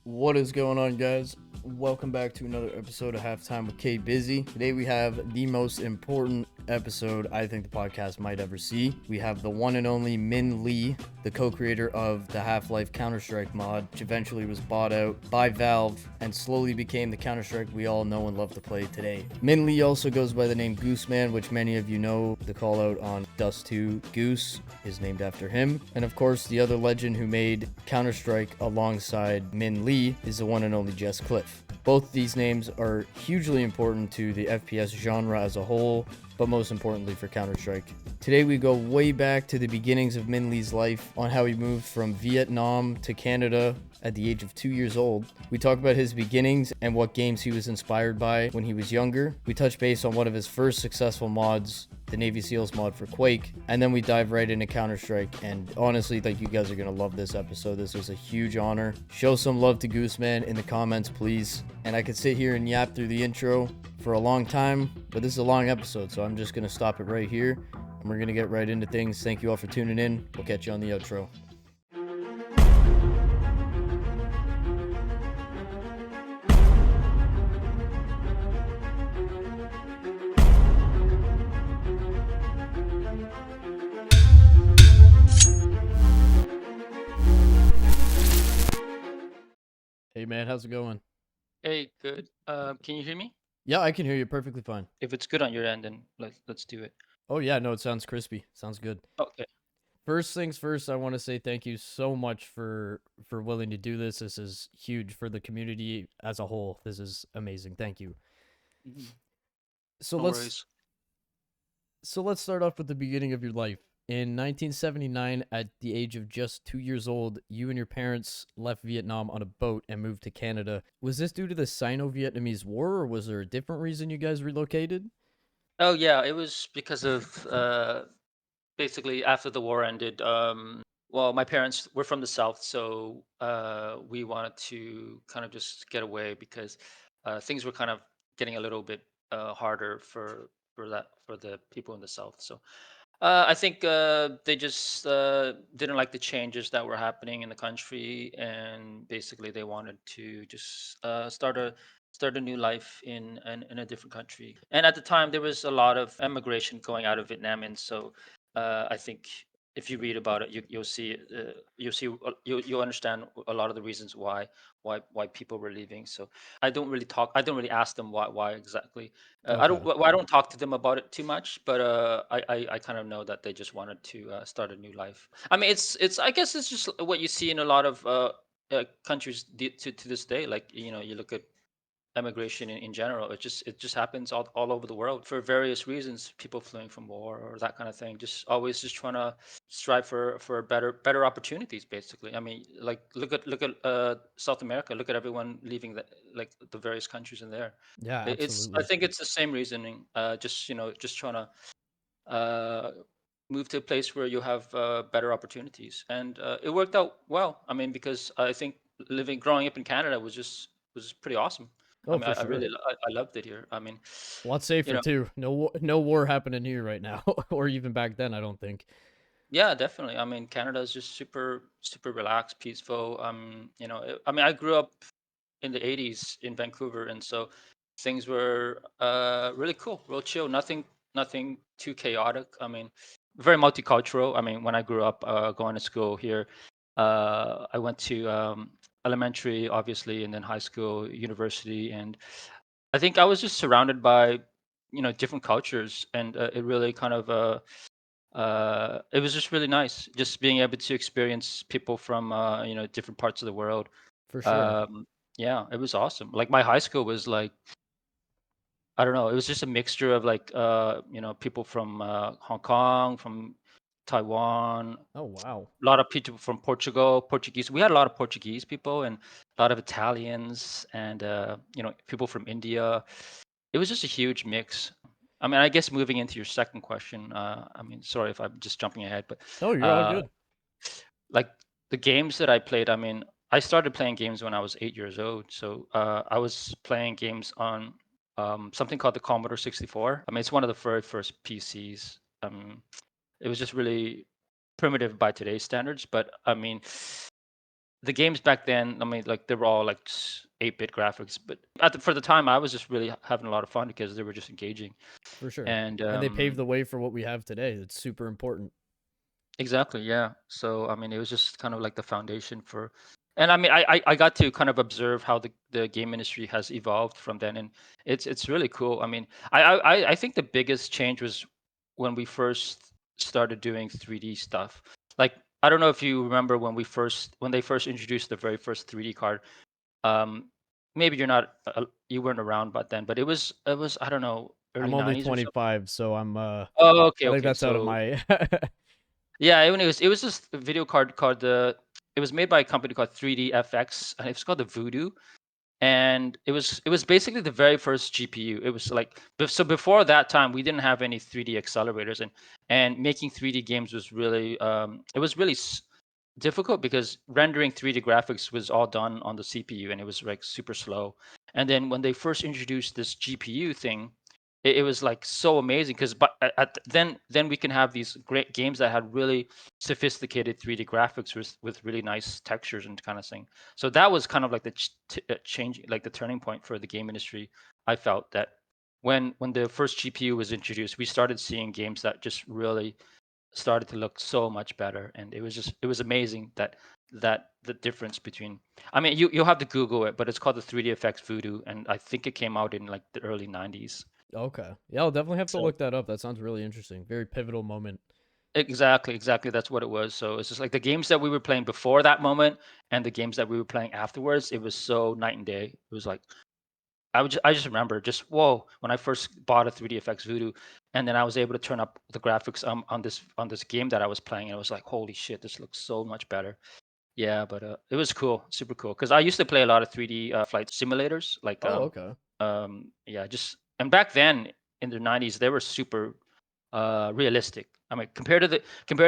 What is going on, guys? Welcome back to another episode of Halftime with K Bizzy. Today we have the most important episode I think the podcast might ever see. We have the one and only Min Lee, the co-creator of the Half-Life Counter-Strike mod, which eventually was bought out by Valve and slowly became the Counter-Strike we all know and love to play today. Min Lee also goes by the name Gooseman, which many of you know. The call out on Dust 2 Goose is named after him. And of course, the other legend who made Counter-Strike alongside Min Lee is the one and only Jess Cliff. Both these names are hugely important to the FPS genre as a whole, but most importantly for Counter-Strike. Today we go way back to the beginnings of Min Lee's life on how he moved from Vietnam to Canada at the age of 2 years old. We talk about his beginnings and what games he was inspired by when he was younger. We touch base on one of his first successful mods, the Navy SEALs mod for Quake, and then we dive right into Counter-Strike. And honestly, like, you guys are gonna love this episode. This was a huge honor. Show some love to Gooseman in the comments, please. And I could sit here and yap through the intro for a long time, but this is a long episode, so I'm just gonna stop it right here, and we're gonna get right into things. Thank you all for tuning in. We'll catch you on the outro. Hey man, how's it going? Hey, good. Can you hear me? Yeah, I can hear you perfectly fine. If it's good on your end, then let's do it. Oh yeah, no, it sounds crispy. Sounds good. Okay. First things first, I want to say thank you so much for willing to do this. This is huge for the community as a whole. This is amazing. Thank you. Mhm. So No let's worries. so let's start off with the beginning of your life. In 1979, at the age of just 2 years old, you and your parents left Vietnam on a boat and moved to Canada. Was this due to the Sino-Vietnamese War, or was there a different reason you guys relocated? Oh yeah, it was because of basically after the war ended. Well, my parents were from the South, so we wanted to kind of just get away because things were kind of getting a little bit harder for the people in the South. So I think they just didn't like the changes that were happening in the country, and basically they wanted to just start a new life in a different country. And at the time, there was a lot of emigration going out of Vietnam, and so I think if you read about it, you'll understand a lot of the reasons why people were leaving. So I don't really ask them why exactly. Okay. I don't talk to them about it too much, but I kind of know that they just wanted to start a new life. I mean, it's I guess it's just what you see in a lot of countries to this day. Like, you look at emigration in general. It just happens all over the world for various reasons. People fleeing from war or that kind of thing. Just always just trying to strive for better opportunities. Basically, I mean, like look at South America. Look at everyone leaving the various countries in there. Yeah, I absolutely. think it's the same reasoning. Just just trying to uh, move to a place where you have better opportunities, and it worked out well. I mean, because I think growing up in Canada was pretty awesome. I Oh, mean, for I sure. really I loved it here. I mean, A lot you safer know, too. No war happening here right now, or even back then. I don't think. yeah, definitely. I mean, Canada is just super relaxed, peaceful. I mean, I grew up in the '80s in Vancouver, and so things were really cool, real chill. Nothing too chaotic. I mean, very multicultural. I mean, when I grew up going to school here, I went to elementary, obviously, and then high school, university, and I think I was just surrounded by different cultures, and it really kind of it was just really nice, just being able to experience people from different parts of the world. For sure. um, yeah, it was awesome. Like my high school was like, I don't know, it was just a mixture of like people from Hong Kong, from Taiwan, Oh wow. a lot of people from Portuguese. We had a lot of Portuguese people and a lot of Italians and people from India. It was just a huge mix. I mean, I guess moving into your second question, I mean, sorry if I'm just jumping ahead, but Oh, you're all uh, good. like the games that I played, I mean, I started playing games when I was 8 years old. So I was playing games on something called the Commodore 64. I mean, it's one of the very first PCs. It was just really primitive by today's standards, but I mean, the games back then, I mean, like they were all like 8-bit graphics, but for the time, I was just really having a lot of fun because they were just engaging. For sure. And And they paved the way for what we have today. It's super important. exactly, yeah. So I mean, it was just kind of like the foundation for, and I mean, I got to kind of observe how the game industry has evolved from then, and it's really cool. I mean, I think the biggest change was when we first started doing 3D stuff. Like I don't know if you remember when they first introduced the very first 3D card. Um, Maybe you weren't around back then, but it was I don't know, I'm early only 90s or so. 25, so Oh, okay, I think okay. that's out of So my yeah, it was just a video card called the. It was made by a company called 3D FX, and it's called the Voodoo. And it was basically the very first GPU. It was like so before that time we didn't have any 3D accelerators, and making 3D games was really it was really difficult because rendering 3D graphics was all done on the CPU and it was like super slow. And then when they first introduced this GPU thing, it was like so amazing because then we can have these great games that had really sophisticated 3D graphics with really nice textures and kind of thing. So that was kind of like the change, like the turning point for the game industry. I felt that when the first GPU was introduced, we started seeing games that just really started to look so much better, and it was amazing that the difference between, I mean, you'll have to Google it, but it's called the 3D effects Voodoo, and I think it came out in like the early 90s. Okay. Yeah, I'll definitely have to So look that up. That sounds really interesting. Very pivotal moment. exactly, that's what it was. So it's just like the games that we were playing before that moment and the games that we were playing afterwards, it was so night and day. It was like I just remember just whoa when I first bought a 3D effects Voodoo, and then I was able to turn up the graphics on this game that I was playing, and it was like holy shit, this looks so much better. Yeah, but it was cool, super cool. Because I used to play a lot of 3D flight simulators, like Oh, okay. yeah, just and back then in the 90s they were super realistic. I mean, compared to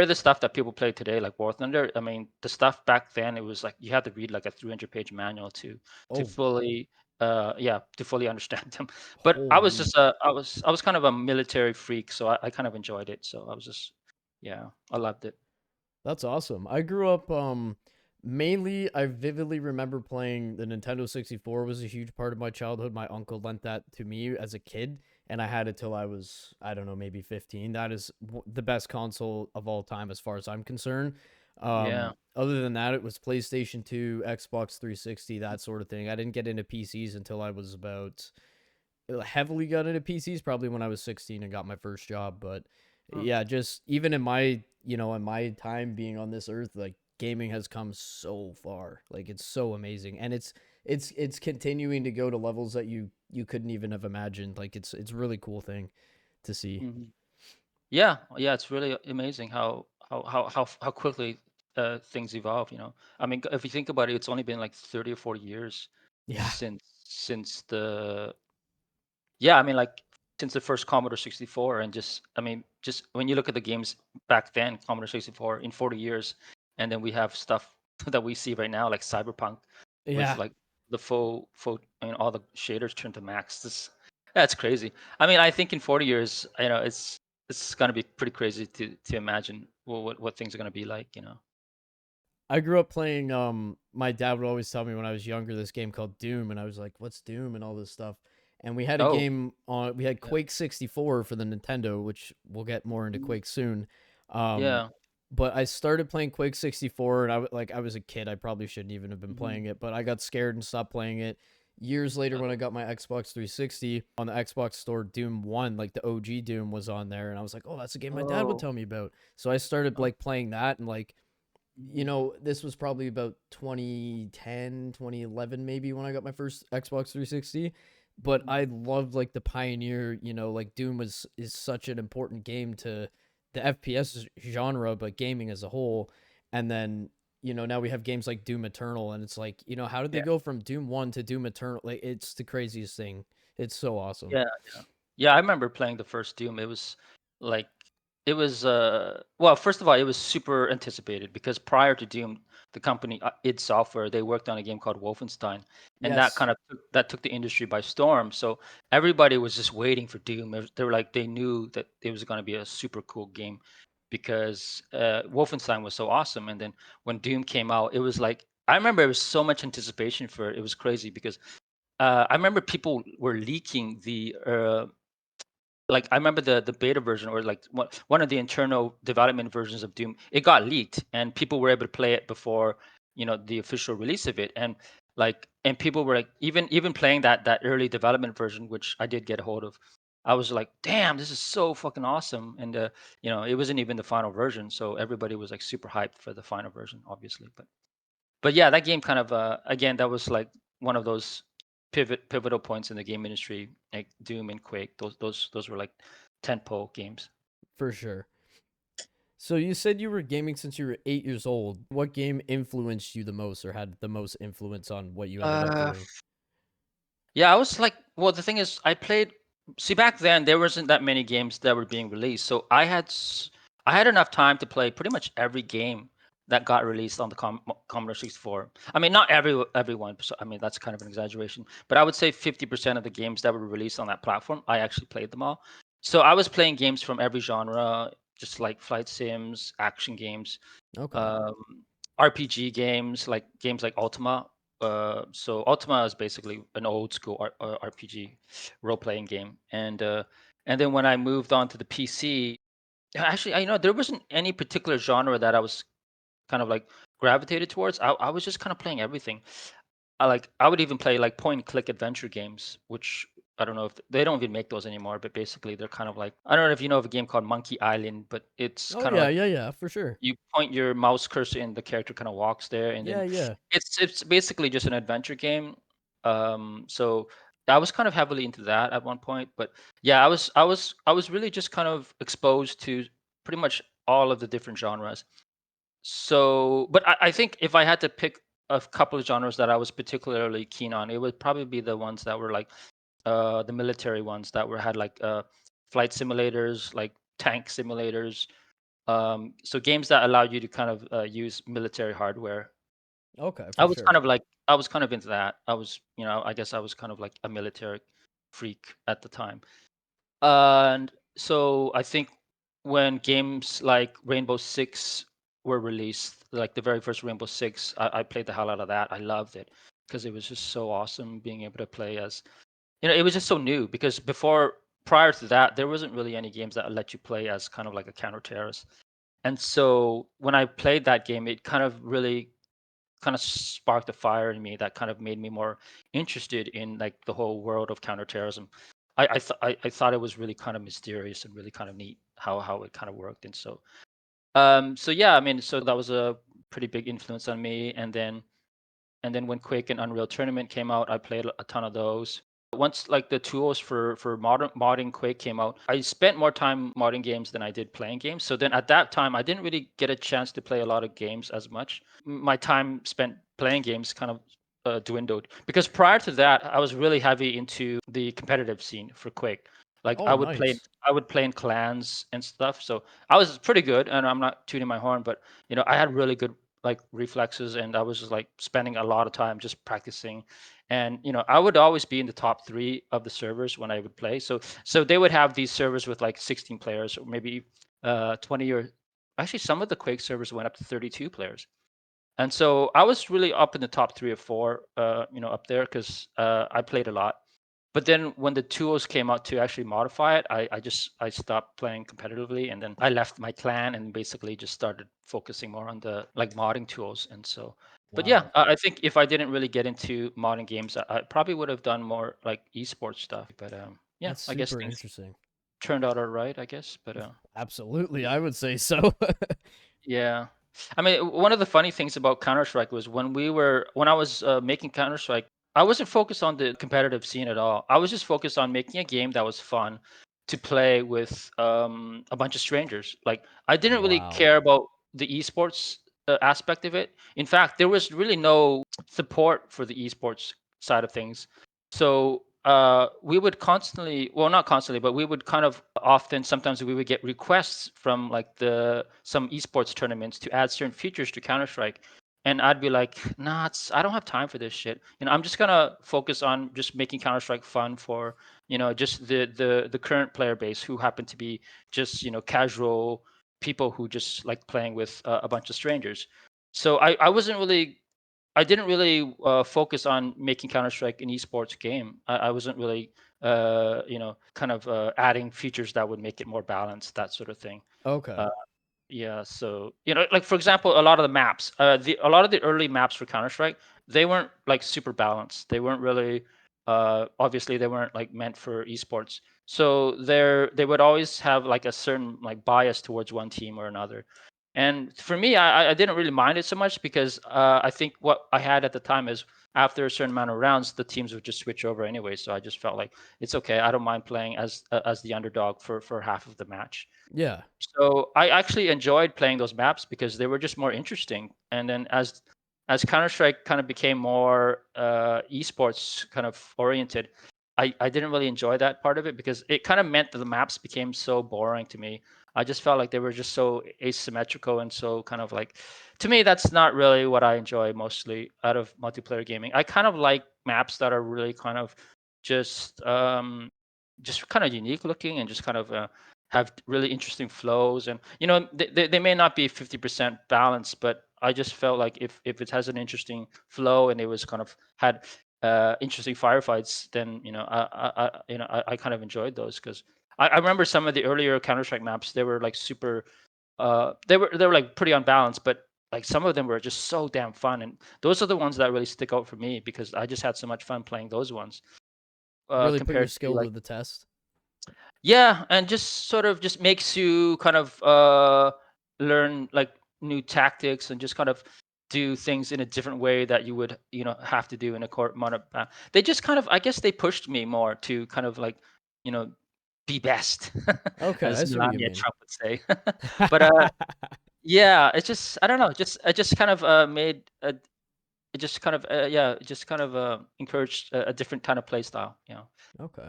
the stuff that people play today, like War Thunder. I mean, the stuff back then it was like you had to read like a 300-page manual to Oh, fully to fully understand them. But I was holy. just I was kind of a military freak, so I kind of enjoyed it. So I was just yeah, I loved it. That's awesome. I grew up mainly I vividly remember playing the Nintendo 64 was a huge part of my childhood. My uncle lent that to me as a kid and I had it till I was I don't know, maybe 15. That is the best console of all time as far as I'm concerned. Yeah. Other than that it was PlayStation 2, Xbox 360, that sort of thing. I didn't get into PCs until I was about heavily got into PCs probably when I was 16 and got my first job. But Mm. yeah, just even in my, in my time being on this earth, like gaming has come so far. Like it's so amazing. And it's continuing to go to levels that you couldn't even have imagined. Like it's a really cool thing to see. Mhm. Yeah, yeah, it's really amazing how quickly things evolve. I mean, if you think about it, it's only been like 30 or 40 years Yeah. since the yeah, I mean, like since the first Commodore 64, and just I mean, just when you look at the games back then, Commodore 64 in 40 years, and then we have stuff that we see right now, like Cyberpunk, with Yeah. like the full, I mean, all the shaders turned to max. That's crazy. I mean, I think in 40 years, it's gonna be pretty crazy to imagine what things are gonna be like. I grew up playing my dad would always tell me when I was younger this game called Doom and I was like, "What's Doom?" and all this stuff. And we had a Oh, game on we had yeah, Quake 64 for the Nintendo, which we'll get more into mm, Quake soon. Um yeah, but I started playing Quake 64 and I was a kid. I probably shouldn't even have been hmm playing it, but I got scared and stopped playing it. Years later when I oh, got my Xbox 360 on the Xbox store, Doom 1, like the OG Doom was on there and I was like, "Oh, that's a game my dad would oh, tell me about." So I started oh, like playing that and like mhm, this was probably about 2010, 2011, maybe when I got my first Xbox 360. But I mhm, loved like the pioneer, like Doom is such an important game to the FPS genre, but gaming as a whole. And then, now we have games like Doom Eternal, and it's like, how did they yeah. go from Doom 1 to Doom Eternal? Like, it's the craziest thing. It's so awesome. Yeah, yeah. Yeah, I remember playing the first Doom. It was like it was well, first of all, it was super anticipated because prior to Doom, the company id Software, they worked on a game called Wolfenstein, and that Yes. kind of took the industry by storm. So everybody was just waiting for Doom. They were like they knew that it was going to be a super cool game because Wolfenstein was so awesome. And then when Doom came out, it was like I remember there was so much anticipation for it. It was crazy because I remember people were leaking the like I remember the beta version or like one of the internal development versions of Doom. It got leaked and people were able to play it before the official release of it. And and people were like even playing that early development version, which I did get a hold of. I was like, damn, this is so fucking awesome. And it wasn't even the final version, so everybody was like super hyped for the final version, obviously. But yeah, that game kind of again, that was like one of those pivotal points in the game industry, like Doom and Quake. Those were like tentpole games. For sure. So you said you were gaming since you were 8 years old. What game influenced you the most, or had the most influence on what you ended up Uh, doing? Yeah, I was like, well, the thing is, I played. See, back then there wasn't that many games that were being released, so I had enough time to play pretty much every game that got released on the Commodore 64. I mean, not everyone. So, I mean, that's kind of an exaggeration, but I would say 50% of the games that were released on that platform, I actually played them all. So I was playing games from every genre, just like flight sims, action games, Okay. um, RPG games like Ultima. So Ultima is basically an old school RPG role playing game, and then when I moved on to the PC, actually, there wasn't any particular genre that I was kind of like gravitated towards. I was just kind of playing everything. I would even play like point and click adventure games, which I don't know if they don't even make those anymore, but basically they're kind of like I don't know if you know of a game called Monkey Island, but it's Oh kind of yeah, like yeah, yeah, for sure. you point your mouse cursor and the character kind of walks there, and then Yeah, yeah. it's basically just an adventure game. So I was kind of heavily into that at one point, but yeah, I was really just kind of exposed to pretty much all of the different genres. So, but I think if I had to pick a couple of genres that I was particularly keen on, it would probably be the ones that were like the military ones that were had like flight simulators, like tank simulators, so games that allow you to kind of use military hardware. Okay, I for was sure. kind of like I was kind of into that. I guess I was kind of like a military freak at the time. And so I think when games like Rainbow Six were released, like the very first Rainbow Six, I played the hell out of that. I loved it because it was just so awesome being able to play as, it was just so new because prior to that, there wasn't really any games that let you play as kind of like a counter terrorist. And so when I played that game, it kind of really kind of sparked a fire in me that kind of made me more interested in like the whole world of counterterrorism. I thought it was really kind of mysterious and really kind of neat how it kind of worked. And so yeah, I mean, so that was a pretty big influence on me. And then when Quake and Unreal Tournament came out, I played a ton of those. Once like the tools for modern modding Quake came out, I spent more time modding games than I did playing games. So then at that time, I didn't really get a chance to play a lot of games as much. My time spent playing games kind of dwindled because prior to that, I was really heavy into the competitive scene for Quake. Like Oh, nice. I would play in clans and stuff. So I was pretty good, and I'm not tooting my horn, but I had really good like reflexes, and I was just like spending a lot of time just practicing. And I would always be in the top 3 of the servers when I would play. So they would have these servers with like 16 players or maybe 20, or actually some of the Quake servers went up to 32 players. And so I was really up in the top 3 or 4, up there because I played a lot. But then when the tools came out to actually modify it, I stopped playing competitively, and then I left my clan and basically just started focusing more on the like modding tools. And so, but yeah, Wow. I think if I didn't really get into modding games, I probably would have done more like esports stuff. But yeah, That's I guess super things interesting. turned out all right, I guess. But Absolutely, I would say so. yeah. I mean, one of the funny things about Counter-Strike was when I was making Counter-Strike, I wasn't focused on the competitive scene at all. I was just focused on making a game that was fun to play with a bunch of strangers. Like I didn't really Wow. care about the esports aspect of it. In fact, there was really no support for the esports side of things. So we would constantly, well, not constantly, but we would kind of often, sometimes we would get requests from like some esports tournaments to add certain features to Counter Strike, and I'd be like, nah, I don't have time for this shit. I'm just gonna focus on just making Counter Strike fun for just the current player base who happen to be just casual people who just like playing with a bunch of strangers. So I wasn't really I didn't really focus on making Counter Strike an esports game. I wasn't really kind of adding features that would make it more balanced, that sort of thing. Okay. Uh, yeah, so like for example, a lot of the maps, a lot of the early maps for Counter Strike, they weren't like super balanced. They weren't really, obviously, they weren't like meant for esports. So they would always have like a certain like bias towards one team or another. And for me, I didn't really mind it so much because I think what I had at the time is after a certain amount of rounds, the teams would just switch over anyway. So I just felt like it's okay. I don't mind playing as the underdog for half of the match. Yeah. So I actually enjoyed playing those maps because they were just more interesting. And then as Counter Strike kind of became more esports kind of oriented, I didn't really enjoy that part of it because it kind of meant that the maps became so boring to me. I just felt like they were just so asymmetrical and so kind of like, to me, that's not really what I enjoy mostly out of multiplayer gaming. I kind of like maps that are really kind of just just kind of unique looking and just kind of have really interesting flows. And they may not be 50% balanced, but I just felt like if it has an interesting flow and it was kind of had interesting firefights, then I kind of enjoyed those because I remember some of the earlier Counter-Strike maps. They were like super they were like pretty unbalanced, but like some of them were just so damn fun. And those are the ones that really stick out for me because I just had so much fun playing those ones Really put your compared to skill like, to the test. yeah, and just sort of just makes you kind of learn like new tactics and just kind of do things in a different way that you would have to do in a court mono. They just kind of, I guess, they pushed me more to kind of like you know be best, Okay, I as see what you Melania mean. Trump would say. But yeah, it's just, I don't know, just it just kind of made it just kind of yeah, it just kind of encouraged a different kind of play style. Okay.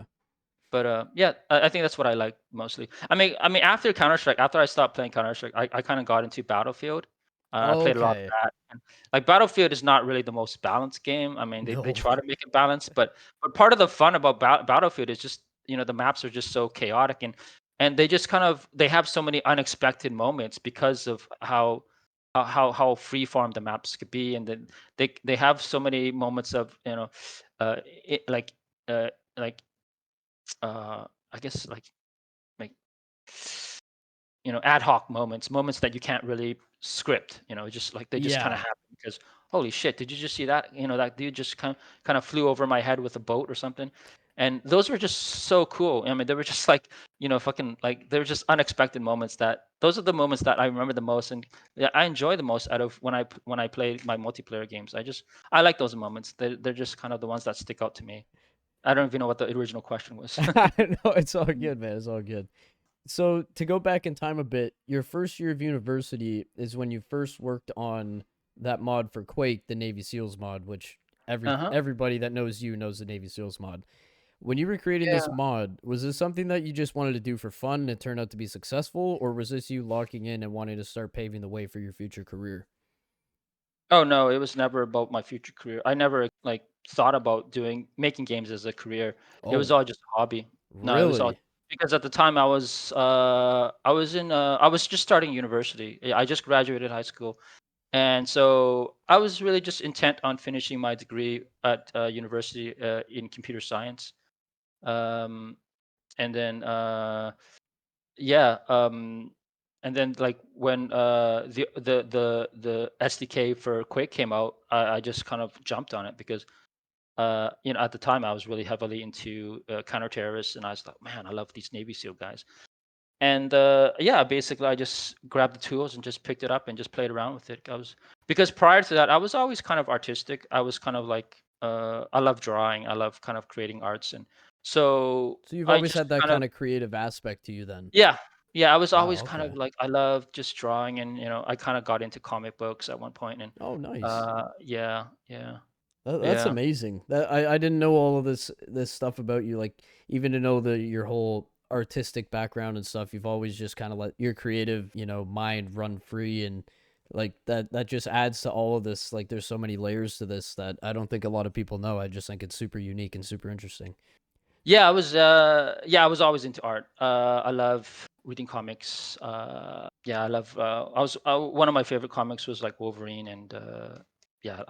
But yeah, I think that's what I like mostly. I mean, after Counter Strike, after I stopped playing Counter Strike, I kind of got into Battlefield. I played a lot of Okay. that. And, like Battlefield is not really the most balanced game. I mean, they No. try to make it balanced, but part of the fun about Battlefield is just the maps are just so chaotic, and they just kind of they have so many unexpected moments because of how free form the maps could be. And then they have so many moments of it, uh like I guess like ad hoc moments that you can't really script. Just like they just kind of Yeah. happen because holy shit, did you just see that? That dude just kind of flew over my head with a boat or something. And those were just so cool. I mean, they were just like fucking like they were just unexpected moments. That those are the moments that I remember the most, and yeah, I enjoy the most out of when I play my multiplayer games. I like those moments. They're just kind of the ones that stick out to me. I don't even know what the original question was. No, it's all good, man. It's all good. So to go back in time a bit, your first year of university is when you first worked on that mod for Quake, the Navy SEALs mod, which Uh-huh. everybody that knows you knows the Navy SEALs mod. When you were creating this mod, was this something that you just wanted to do for fun and it turned out to be successful, or was this you locking in and wanting to start paving the way for your future career? Oh no, it was never about my future career. I never like thought about doing making games as a career. It was Oh, all just a hobby. No, it was all really? because at the time I was just starting university. I just graduated high school. And so I was really just intent on finishing my degree at university in computer science. Um, and then yeah, and then like when the SDK for Quake came out, I just kind of jumped on it because at the time I was really heavily into counter terrorists, and I was like, man, I love these Navy SEAL guys. And yeah, basically I just grabbed the tools and just picked it up and just played around with it. I was Because prior to that I was always kind of artistic. I was kind of like I love drawing. I love kind of creating arts, and so So you've I always just had that kind of kind of creative aspect to you then? yeah. Yeah, I was Wow, always kind of okay. like I love just drawing, and I kind of got into comic books at one point. And Oh, nice. yeah, yeah, That's yeah. amazing. I didn't know all of this stuff about you. Like even to know the your whole artistic background and stuff. You've always just kind of let your creative mind run free, and like that just adds to all of this. Like there's so many layers to this that I don't think a lot of people know. I just think it's super unique and super interesting. Yeah, I was always into art. I love reading comics. Yeah, I love I was one of my favorite comics was like Wolverine, and yeah,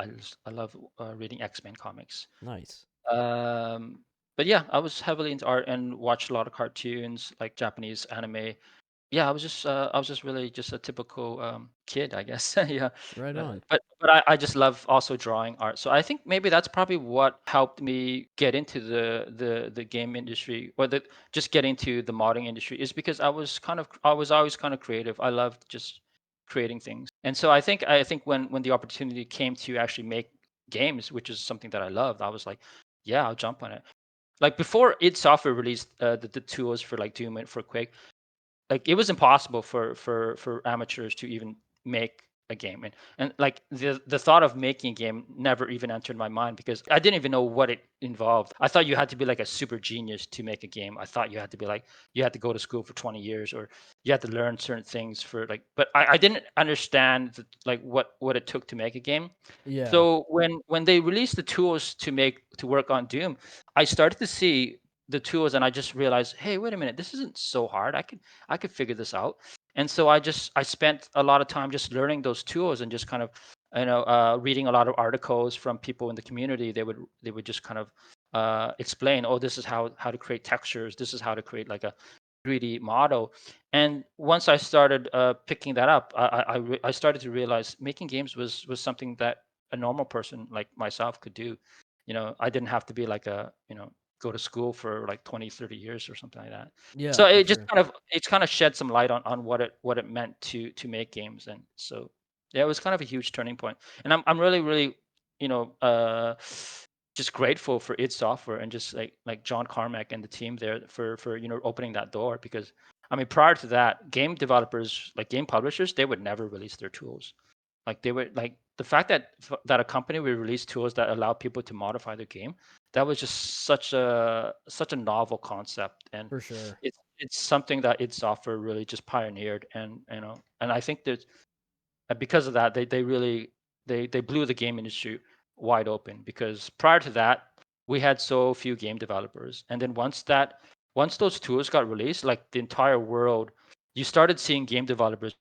I love reading X-Men comics. Nice. Um, but yeah, I was heavily into art and watched a lot of cartoons, like Japanese anime. Yeah, I was just really just a typical kid, I guess. Yeah, Right on. but I just love also drawing art. So I think maybe that's probably what helped me get into the game industry, or the just get into the modding industry, is because I was always kind of creative. I loved just creating things, and so I think when the opportunity came to actually make games, which is something that I loved, I was like, yeah, I'll jump on it. Like before id Software released the tools for like Doom and for Quake, like it was impossible for amateurs to even make a game, and like the thought of making a game never even entered my mind because I didn't even know what it involved. I thought you had to be like a super genius to make a game. I thought you had to be like, you had to go to school for 20 years, or you had to learn certain things for like, but I didn't understand like what it took to make a game. Yeah. So when they released the tools to work on Doom, I started to see the tools and I just realized, hey, wait a minute, this isn't so hard. I could figure this out. And so I spent a lot of time just learning those tools and just kind of reading a lot of articles from people in the community. They would just kind of explain, oh, this is how to create textures. This is how to create like a 3D model. And once I started picking that up, I started to realize making games was something that a normal person like myself could do. I didn't have to be like go to school for like 20, 30 years or something like that. Yeah, So for sure. it's kind of shed some light on what it meant to make games. And so yeah, it was kind of a huge turning point. And I'm really, really, you know, just grateful for id Software and just like John Carmack and the team there for opening that door. Because I mean, prior to that, game developers, like game publishers, they would never release their tools. Like they were like the fact that a company would release tools that allow people to modify their game, that was just such a novel concept. And For sure. it's something that id Software really just pioneered. And and I think that because of that, they really they blew the game industry wide open. Because prior to that, we had so few game developers, and then once those tools got released, like the entire world, you started seeing game developers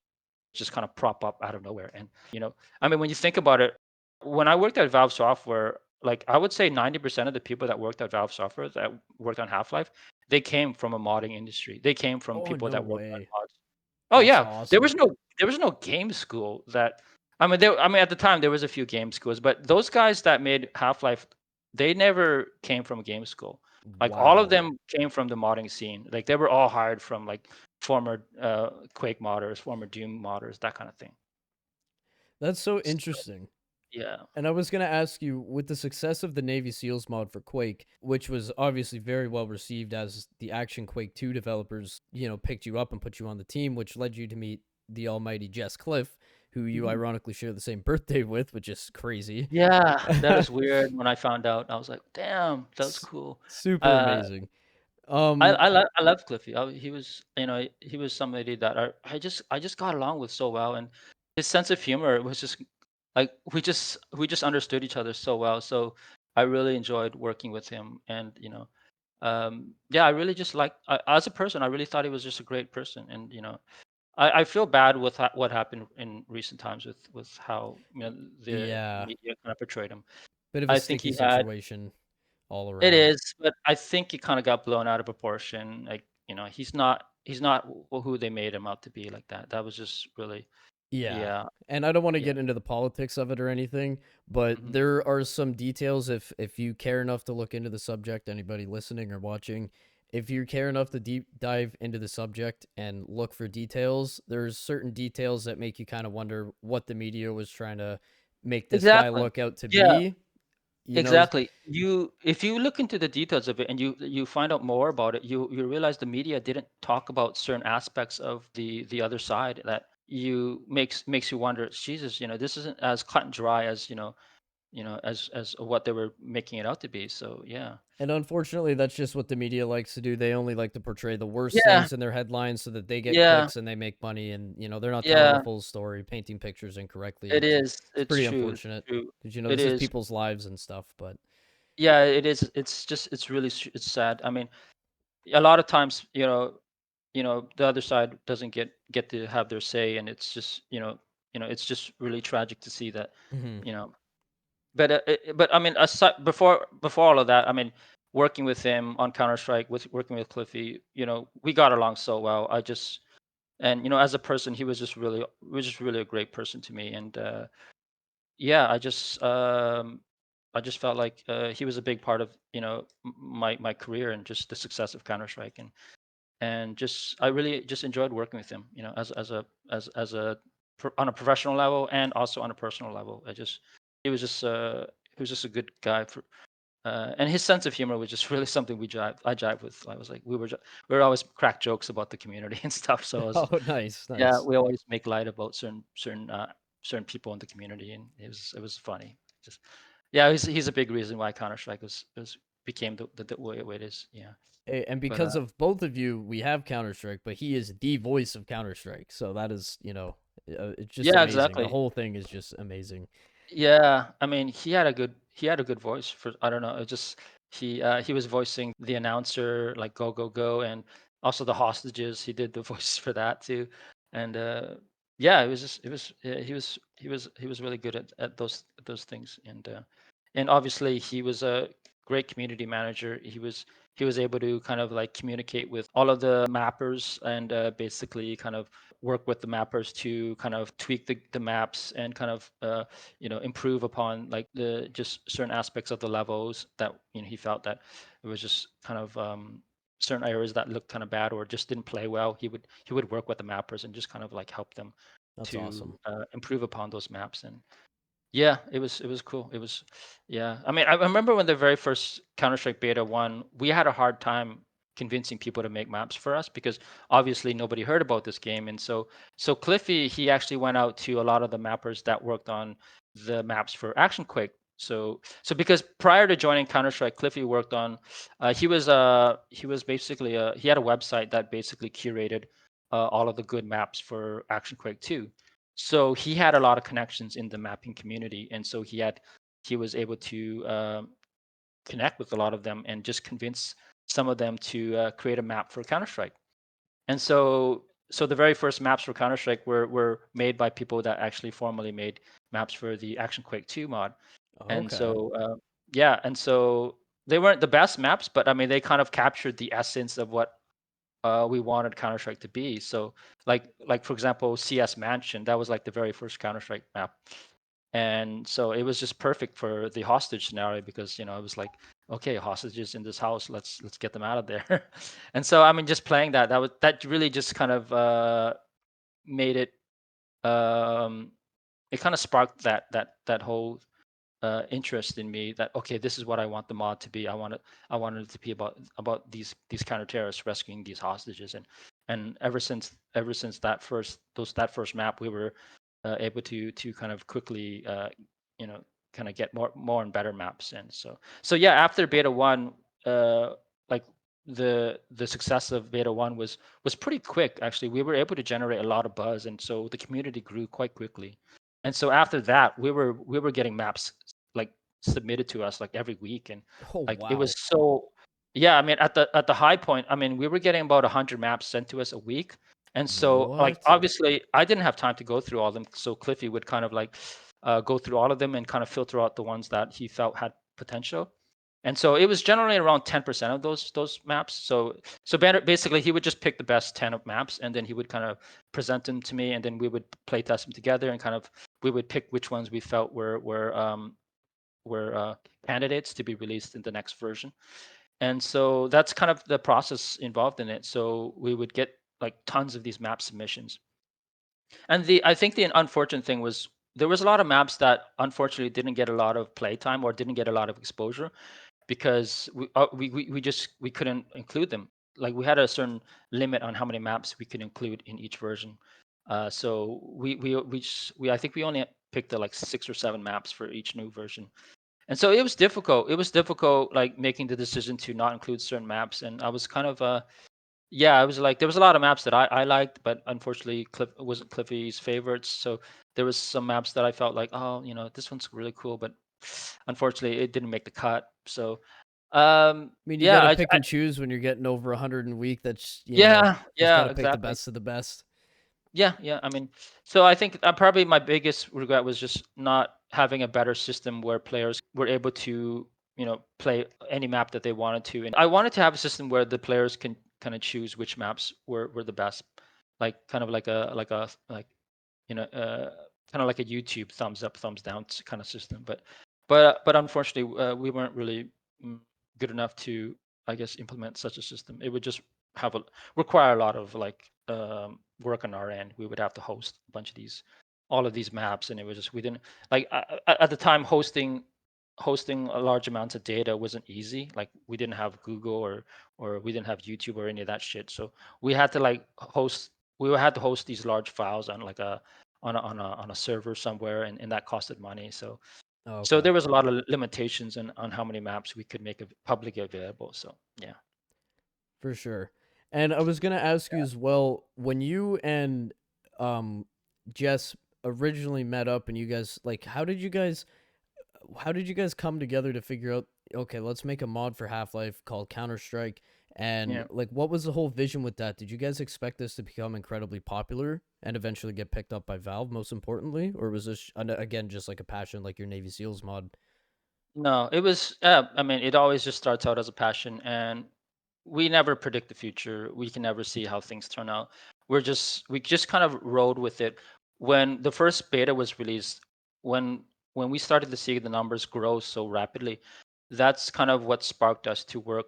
just kind of prop up out of nowhere. And I mean, when you think about it, when I worked at Valve Software, like I would say 90% of the people that worked at Valve Software that worked on Half-Life, they came from a modding industry. They came from Oh, people no that worked on way. mods. Oh That's yeah, awesome. there was no game school that. I mean, at the time there was a few game schools, but those guys that made Half-Life, they never came from a game school. Like all of Wow. them came from the modding scene. Like they were all hired from like former Quake modders, former Doom modders, that kind of thing. That's so So, interesting. yeah. And I was going to ask you, with the success of the Navy SEALs mod for Quake, which was obviously very well received as the Action Quake 2 developers, picked you up and put you on the team, which led you to meet the almighty Jess Cliff, who you Mhm. ironically share the same birthday with, which is crazy. Yeah, that is weird. When I found out, I was like, "Damn, that was S- cool." Super Uh, amazing. I Um, I love I love Cliffy. He was, he was somebody that I just got along with so well. And his sense of humor was just like we just understood each other so well. So I really enjoyed working with him. And yeah, I really just like, as a person, I really thought he was just a great person. And I feel bad with what happened in recent times with how the yeah, media kind of portrayed him. bit of a I think sticky he had situation all it around. is, but I think he kind of got blown out of proportion. Like, he's not who they made him out to be like that. That was just really, Yeah. yeah, And I don't want to yeah. get into the politics of it or anything, but Mhm. there are some details if you care enough to look into the subject, anybody listening or watching, if you care enough to deep dive into the subject and look for details, there's certain details that make you kind of wonder what the media was trying to make this guy Exactly. look out to Yeah, be, you know? exactly. If you look into the details of it and you find out more about it, you realize the media didn't talk about certain aspects of the other side that makes you wonder, Jesus, this isn't as cut and dry as as what they were making it out to be. So yeah. And unfortunately, that's just what the media likes to do. They only like to portray the worst Yeah, things in their headlines so that they get yeah, clicks and they make money. And they're not telling the yeah. full story, painting pictures incorrectly. It is. It's It's pretty true. It's unfortunate true. because It this is is. people's lives and stuff. But Yeah, it is. It's just it's really it's sad. I mean, a lot of times, the other side doesn't get to have their say, and it's just, it's just really tragic to see that, mhm. you know. but I mean, aside, before all of that, I mean, working with him on Counter Strike, with working with Cliffy, we got along so well. And as a person, he was just really a great person to me. And yeah, I just felt like he was a big part of my career and just the success of Counter Strike. And just I really just enjoyed working with him, as a on a professional level and also on a personal level. He was just he was just a good guy for. And his sense of humor was just really something I jive with. I was like, we were always crack jokes about the community and stuff. So Oh, nice, yeah, nice. we always make light about certain people in the community, and it was funny. Just yeah, he's a big reason why Counter Strike was became the way it is. Yeah, And but because of both of you, we have Counter Strike, but he is the voice of Counter Strike. So that is, it's just yeah, amazing. The exactly. whole thing is just amazing. Yeah, I mean, he had a good voice for I don't know, it just he was voicing the announcer like go go go, and also the hostages. He did the voice for that too. And yeah, it was just it was he was really good at those things. And obviously he was a great community manager. He was able to kind of like communicate with all of the mappers, and basically kind of work with the mappers to kind of tweak the maps, and kind of improve upon like the just certain aspects of the levels that he felt that it was just kind of certain areas that looked kind of bad or just didn't play well. He would work with the mappers and just kind of like help them That's to awesome. improve upon those maps. And yeah, it was cool. Yeah. I mean, I remember when the very first Counter Strike Beta 1, we had a hard time convincing people to make maps for us, because obviously nobody heard about this game. And so Cliffy, he actually went out to a lot of the mappers that worked on the maps for Action Quake. So because prior to joining Counter Strike, Cliffy worked on he was basically he had a website that basically curated all of the good maps for Action Quake 2. So he had a lot of connections in the mapping community, and so he was able to connect with a lot of them and just convince some of them to create a map for Counter Strike. And so the very first maps for Counter Strike were made by people that actually formally made maps for the Action Quake 2 mod. And Okay. so yeah, and so they weren't the best maps, but I mean they kind of captured the essence of what we wanted Counter Strike to be. So like for example, CS Mansion, that was like the very first Counter Strike map. And so it was just perfect for the hostage scenario, because it was like, okay, hostages in this house, let's get them out of there. And so I mean, just playing that really just kind of made it um it kind of sparked that whole interest in me, that okay, this is what I want the mod to be. I wanted it to be about these counter terrorists rescuing these hostages. And ever since that first map, we were able to kind of quickly you know kind of get more and better maps. And so yeah, after beta 1, like the success of beta 1 was pretty quick. Actually, we were able to generate a lot of buzz, and so the community grew quite quickly. And so after that, we were getting maps like submitted to us like every week. And Oh, like it was wow. so yeah, I mean, at the high point, I mean, we were getting about 100 maps sent to us a week. And so like What? obviously I didn't have time to go through all of them, so Cliffy would kind of like go through all of them and kind of filter out the ones that he felt had potential. And so it was generally around 10% of those maps. So basically he would just pick the best 10 of maps, and then he would kind of present them to me, and then we would play test them together, and kind of we would pick which ones we felt were candidates to be released in the next version. And so that's kind of the process involved in it. So we would get like tons of these map submissions. And the I think the unfortunate thing was there was a lot of maps that unfortunately didn't get a lot of playtime or didn't get a lot of exposure, because we couldn't include them. Like we had a certain limit on how many maps we could include in each version. So I think we only picked like 6 or 7 maps for each new version. And so it was difficult. It was difficult, like making the decision to not include certain maps. And I was kind of yeah, I was like there was a lot of maps that I liked, but unfortunately Cliff wasn't Cliffy's favorites. So there was some maps that I felt like, oh, this one's really cool, but unfortunately it didn't make the cut. So I mean, you got yeah, to I, pick I and choose when you're getting over 100 in a week. That's, yeah, just got yeah, to pick the exactly. best of the best. Yeah. I mean, so I think probably my biggest regret was just not having a better system where players were able to, play any map that they wanted to. And I wanted to have a system where the players can kind of choose which maps were the best, like kind of like kind of like a YouTube thumbs up, thumbs down kind of system. But unfortunately, we weren't really mm, good enough to, I guess, implement such a system. It would just have a require a lot of like work on our end. We would have to host a bunch of all of these maps, and it was just we didn't like at the time hosting a large amounts of data wasn't easy. Like we didn't have Google or we didn't have YouTube or any of that shit. So we had to like host we had to host these large files on like a on a server somewhere, and that costed money. Oh, So okay. there was a lot of limitations on how many maps we could make publicly available. So yeah. For sure. And I was gonna ask you as well, when you and um Jess originally met up and you guys like how did you guys come together to figure out, okay, let's make a mod for Half-Life called Counter-Strike? And Yeah. like what was the whole vision with that? Did you guys expect this to become incredibly popular and eventually get picked up by Valve most importantly, or was this again just like a passion like your Navy SEALs mod? No, it was. I mean, it always just starts out as a passion, and we never predict the future. We can never see how things turn out. We just kind of rode with it. When the first beta was released, when when we started to see the numbers grow so rapidly, that's kind of what sparked us to work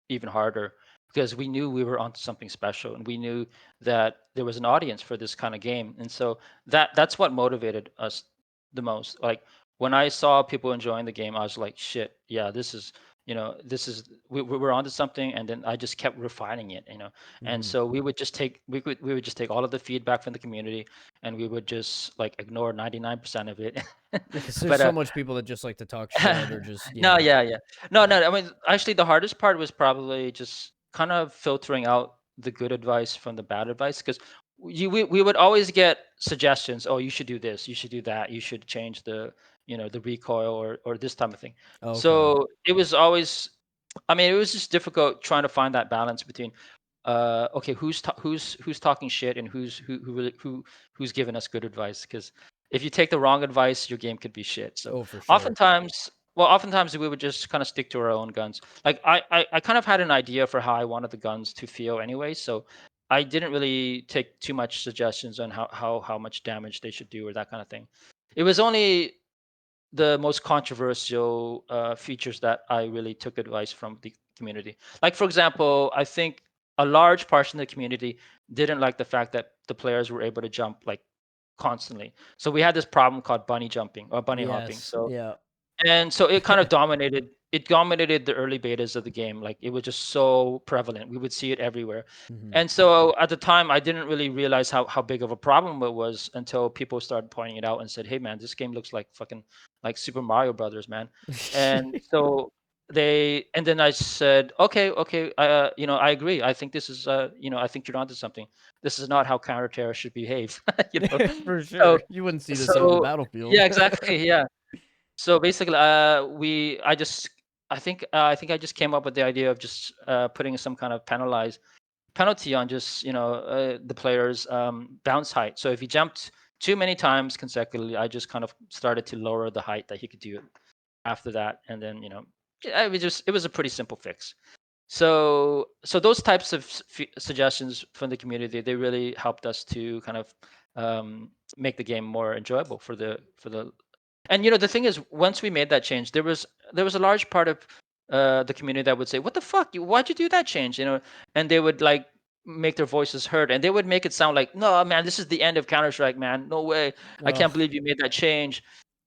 even harder because we knew we were onto something special, and we knew that there was an audience for this kind of game. And so that's what motivated us the most. Like when I saw people enjoying the game, I was like, shit, yeah, this is we were onto something. And then I just kept refining it, and Mm-hmm. so we would just take all of the feedback from the community, and we would just like ignore 99% of it. Because there's but so much people that just like to talk shit or just no, yeah. yeah. No. I mean, actually, the hardest part was probably just kind of filtering out the good advice from the bad advice, because we would always get suggestions. Oh, you should do this. You should do that. You should change the recoil or this type of thing. Okay. So it was always, I mean, it was just difficult trying to find that balance between, okay, who's talking shit, and who's giving us good advice. Because if you take the wrong advice, your game could be shit. So Oh, for sure. oftentimes we would just kind of stick to our own guns. Like I kind of had an idea for how I wanted the guns to feel anyway. So I didn't really take too much suggestions on how much damage they should do or that kind of thing. It was only the most controversial features that I really took advice from the community. Like for example, I think a large portion of the community didn't like the fact that the players were able to jump like constantly. So we had this problem called bunny jumping or bunny hopping. Yes. So Yeah. and so it dominated the early betas of the game. Like it was just so prevalent. We would see it everywhere. Mm-hmm. And so at the time I didn't really realize how big of a problem it was until people started pointing it out and said, "Hey man, this game looks like fucking like Super Mario Brothers, man." And so and then I said, "Okay, I agree. I think this is I think you're onto something. This is not how counter-terrorists should behave." you know. For So sure. You wouldn't see this out in the so battlefield. yeah, exactly. Yeah. So basically, I think I just came up with the idea of just putting some kind of penalty on just the player's bounce height. So if he jumped too many times consecutively, I just kind of started to lower the height that he could do after that, and then it was a pretty simple fix. So those types of suggestions from the community, they really helped us to kind of make the game more enjoyable for the and the thing is, once we made that change, there was a large part of the community that would say, "What the fuck? Why'd you do that change?" And they would like make their voices heard, and they would make it sound like, "No, man, this is the end of Counter Strike, man. No way! I can't Ugh. believe you made that change."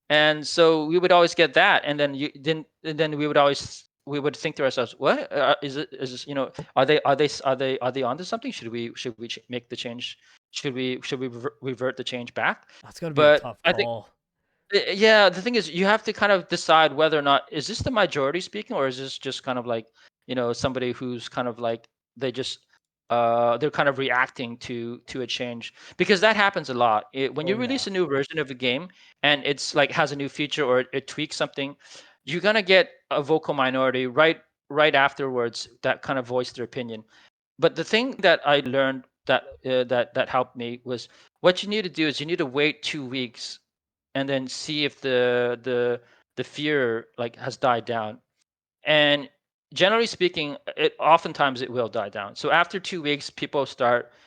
And so we would always get that, and then we would think to ourselves, "What is this? Are they onto something? Should we make the change? Should we revert the change back?" That's got to be a But tough I think call. yeah, the thing is, you have to kind of decide whether or not is this the majority speaking, or is this just kind of like, somebody who's kind of like they just they're kind of reacting to a change, because that happens a lot. When you Oh yeah. release a new version of a game and it's like has a new feature or it tweaks something, you're gonna get a vocal minority right afterwards that kind of voice their opinion. But the thing that I learned that helped me was what you need to do is you need to wait 2 weeks and then see if the fear like has died down. And generally speaking, it oftentimes it will die down. So after 2 weeks, people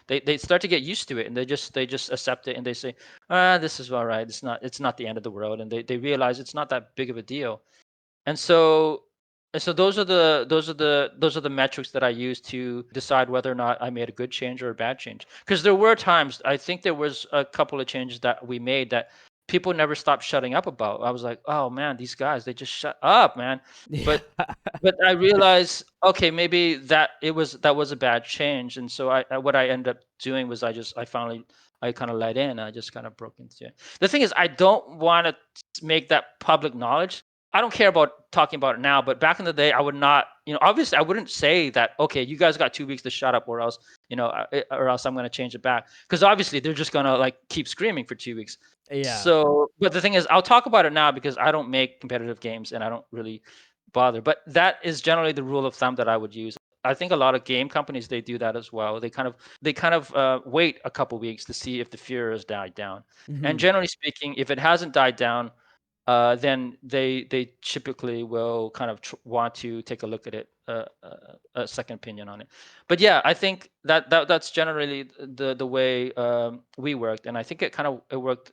they start to get used to it, and they just accept it, and they say, this is all right. It's not the end of the world, and they realize it's not that big of a deal. And so those are the metrics that I use to decide whether or not I made a good change or a bad change. Because there were times, I think there was a couple of changes that we made that people never stopped shutting up about. I was like, oh man, these guys, they just shut up, man. Yeah. But I realized, okay, maybe that was a bad change. And so what I ended up doing was I kind of let in. I just kind of broke into it. The thing is, I don't want to make that public knowledge. I don't care about talking about it now, but back in the day, I would not, obviously, I wouldn't say that. Okay, you guys got 2 weeks to shut up, or else, or else I'm going to change it back. Because obviously, they're just going to like keep screaming for 2 weeks. Yeah, So, but the thing is, I'll talk about it now because I don't make competitive games and I don't really bother. But that is generally the rule of thumb that I would use. I think a lot of game companies they do that as well. They kind of wait a couple weeks to see if the fear has died down. And hmm, generally speaking, if it hasn't died down, then they typically will kind of want to take a look at it, a second opinion on it. But yeah, I think that's generally the way we worked, and I think it worked.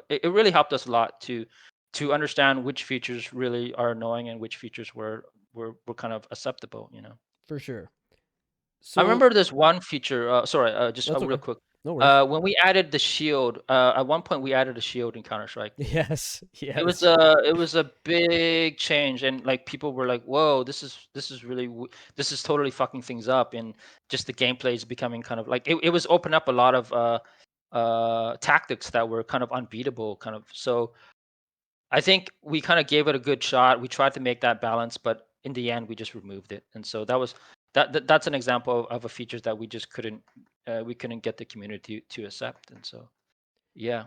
It really helped us a lot to understand which features really are annoying and which features were kind of acceptable. for sure. I So remember this one feature. Sorry, just that's real okay. quick. No worries. When we added the shield, at one point we added a shield in Counter Strike. Yes, It was yes. a big change, and like people were like, "Whoa, this is really this is totally fucking things up," and just the gameplay is becoming kind of like it was open up a lot of tactics that were kind of unbeatable, kind of. So I think we kind of gave it a good shot. We tried to make that balance, but in the end, we just removed it, and so that's an example of a feature that we couldn't get the community to accept, and so yeah,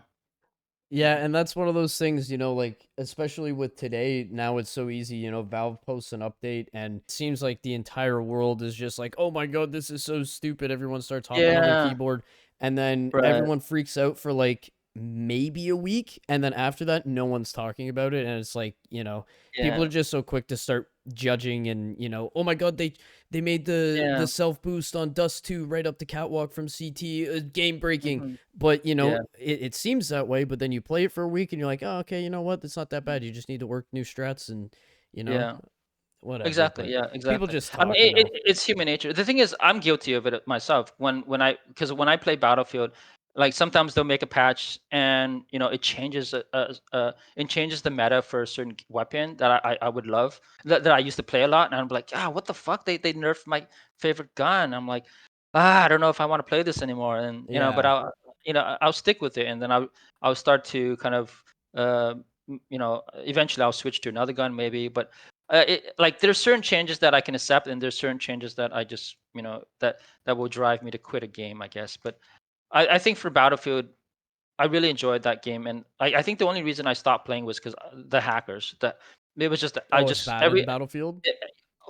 Yeah, yeah, and that's one of those things, like especially with today, now it's so easy, Valve posts an update and it seems like the entire world is just like, "Oh my god, this is so stupid." Everyone starts hopping on their yeah, keyboard and then right, everyone freaks out for like maybe a week and then after that no one's talking about it and it's like, people yeah, are just so quick to start judging and, "Oh my god, they made the yeah. self boost on Dust 2 right up the catwalk from CT, game breaking." Mhm. But Yeah, it seems that way. But then you play it for a week and you're like, oh, okay, you know what? It's not that bad. You just need to work new strats and you know yeah. whatever. Exactly. But Yeah, people exactly. just I mean, talk, you know. it's human nature. The thing is, I'm guilty of it myself. Because when I play Battlefield, like sometimes they'll make a patch and it changes the meta for a certain weapon that I would love that I used to play a lot, and I'm like, what the fuck? They nerfed my favorite gun. I'm like, I don't know if I want to play this anymore, and but Yeah. I'll stick with it, and then I'll start to kind of eventually I'll switch to another gun maybe, but like there's certain changes that I can accept, and there's certain changes that I just that will drive me to quit a game, I guess. But I think for Battlefield, I really enjoyed that game, and I think the only reason I stopped playing was because the hackers. That it was just I Oh, it's just bad in every Battlefield.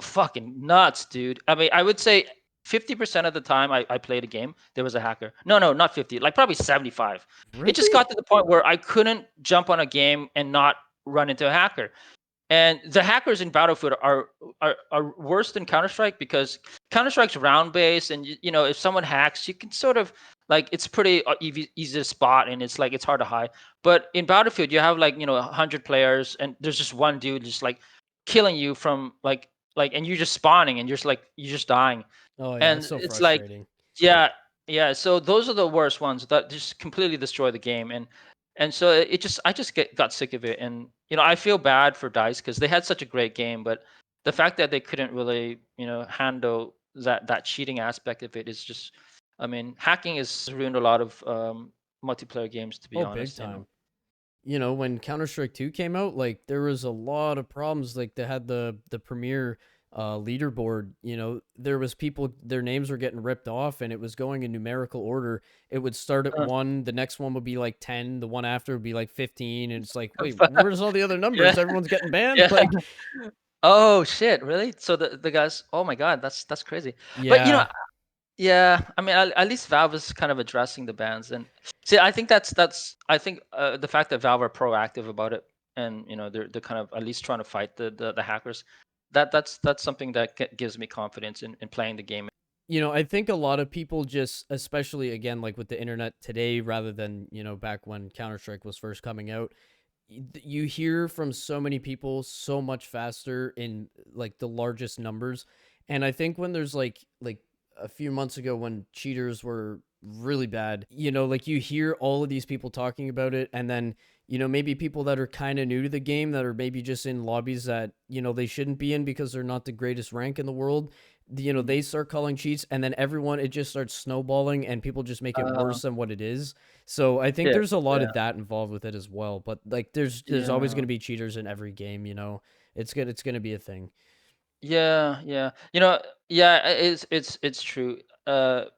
fucking nuts, dude. I mean, I would say 50% of the time I played a game, there was a hacker. No, no, not 50, like probably 75. It just Really? got to the point where I couldn't jump on a game and not run into a hacker. And the hackers in Battlefield are worse than Counter Strike because Counter Strike's round based, and if someone hacks, you can sort of like it's pretty easy to spot, and it's like it's hard to hide. But in Battlefield, you have like 100 players, and there's just one dude just like killing you from and you're just spawning, and you're just dying, Oh yeah, and it's so it's like frustrating. yeah, yeah. So those are the worst ones that just completely destroy the game, and so it just I just got sick of it, and I feel bad for Dice because they had such a great game, but the fact that they couldn't really handle that cheating aspect of it is just, I mean, hacking has ruined a lot of multiplayer games, to be Oh, big honest. time. When Counter Strike 2 came out, like there was a lot of problems. Like they had the premier leaderboard. There was people, their names were getting ripped off, and it was going in numerical order. It would start at Uh, 1, the next one would be like 10, the one after would be like 15, and it's like, wait, where's all the other yeah, numbers? Everyone's getting banned. yeah. Like, Oh shit, really? So the guys, oh my god, that's crazy. But yeah, Yeah, I mean, at least Valve is kind of addressing the bans, and see, I think that's I think the fact that Valve are proactive about it, and they're kind of at least trying to fight the hackers. That's something that gives me confidence in playing the game. I think a lot of people just, especially again, like with the internet today, rather than, back when Counter Strike was first coming out, you hear from so many people so much faster in like the largest numbers. And I think when there's like a few months ago when cheaters were really bad, like you hear all of these people talking about it, and then maybe people that are kind of new to the game, that are maybe just in lobbies that they shouldn't be in because they're not the greatest rank in the world, Mm. they start calling cheats, and then everyone, it just starts snowballing, and people just make it Uh, worse than what it is. So I think yeah, there's a lot yeah, of that involved with it as well. But like there's always yeah. going to be cheaters in every game, it's going to be a thing. Yeah, yeah. Yeah, it's true. The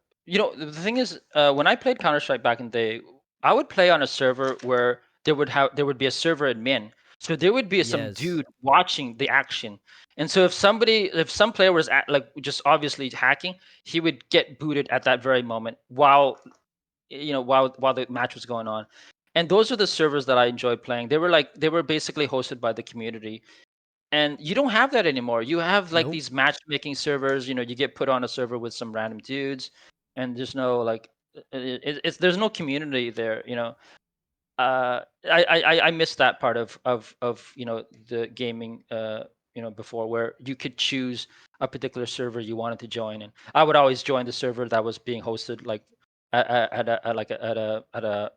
thing is, when I played Counter Strike back in the day, I would play on a server where there would be a server admin. So there would be some Yes. dude watching the action. And so if some player was like just obviously hacking, he would get booted at that very moment while the match was going on. And those are the servers that I enjoyed playing. They were basically hosted by the community, and you don't have that anymore. You have like Nope. these matchmaking servers. You get put on a server with some random dudes, and there's no like, there's no community there. I miss that part of the gaming before, where you could choose a particular server you wanted to join, and I would always join the server that was being hosted like at a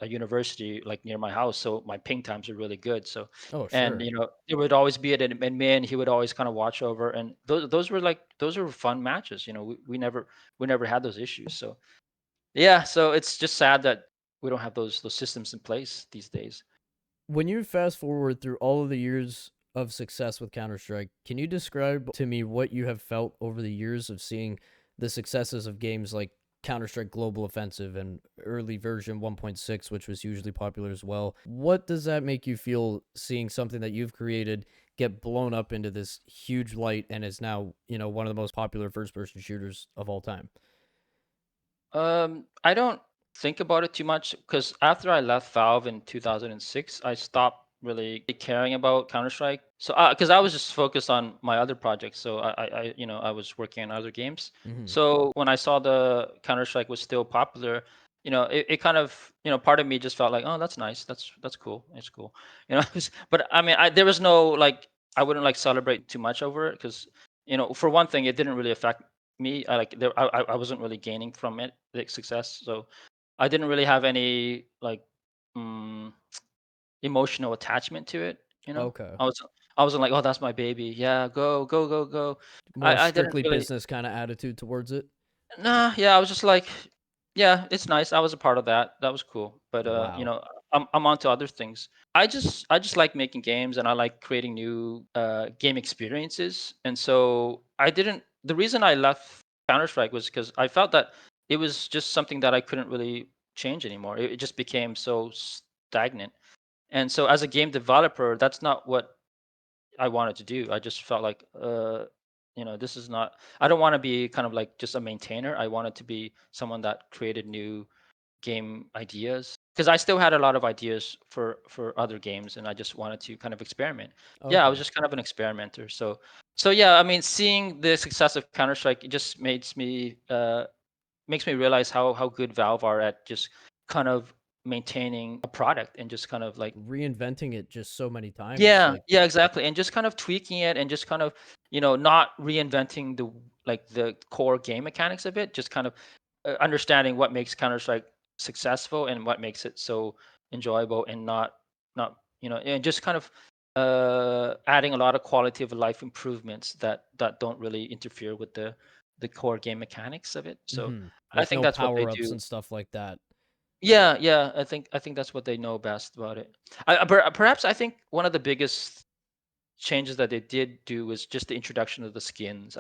university like near my house, so my ping times are really good. So, Oh, and sure. there would always be an admin. He would always kind of watch over, and those were fun matches. We never had those issues. So yeah, so it's just sad that we don't have those systems in place these days. When you fast forward through all of the years of success with Counter Strike, can you describe to me what you have felt over the years of seeing the successes of games like Counter Strike Global Offensive and early version 1.6, which was hugely popular as well? What does that make you feel, seeing something that you've created get blown up into this huge light and is now, one of the most popular first person shooters of all time? I don't think about it too much because after I left Valve in 2006, I stopped really caring about Counter Strike. So, because I was just focused on my other projects, so I was working on other games. Hmm. So when I saw the Counter Strike was still popular, it kind of, part of me just felt like, oh, that's nice, that's cool, it's cool, but I mean, there was no like, I wouldn't like celebrate too much over it because, for one thing, it didn't really affect me. I wasn't really gaining from it, the success. So I didn't really have any like um, emotional attachment to it. Okay. I wasn't like, oh, that's my baby. Yeah, go, go, go, go. More I didn't strictly really. business kind of attitude towards it. Nah, yeah, I was just like, yeah, it's nice. I was a part of that. That was cool. But Wow. I'm on to other things. I just like making games, and I like creating new game experiences. And so I didn't. The reason I left Counter Strike was because I felt that it was just something that I couldn't really change anymore. It just became so stagnant. And so as a game developer, that's not what I wanted to do. I just felt like, this is not. I don't want to be kind of like just a maintainer. I wanted to be someone that created new game ideas, because I still had a lot of ideas for other games, and I just wanted to kind of experiment. Yeah, I was Okay. just kind of an experimenter. So yeah, I mean, seeing the success of Counter Strike, it just makes me realize how good Valve are at just kind of maintaining a product and just kind of like, Reinventing it just so many times. yeah, Like, yeah, exactly, and just kind of tweaking it, and just kind of, not reinventing the core game mechanics of it, just kind of understanding what makes Counter Strike successful and what makes it so enjoyable, and not and just kind of adding a lot of quality of life improvements that don't really interfere with the core game mechanics of it. So I like think no that's what they power ups do. and stuff like that. Yeah, yeah, I think that's what they know best about it. Perhaps I think one of the biggest changes that they did do was just the introduction of the skins.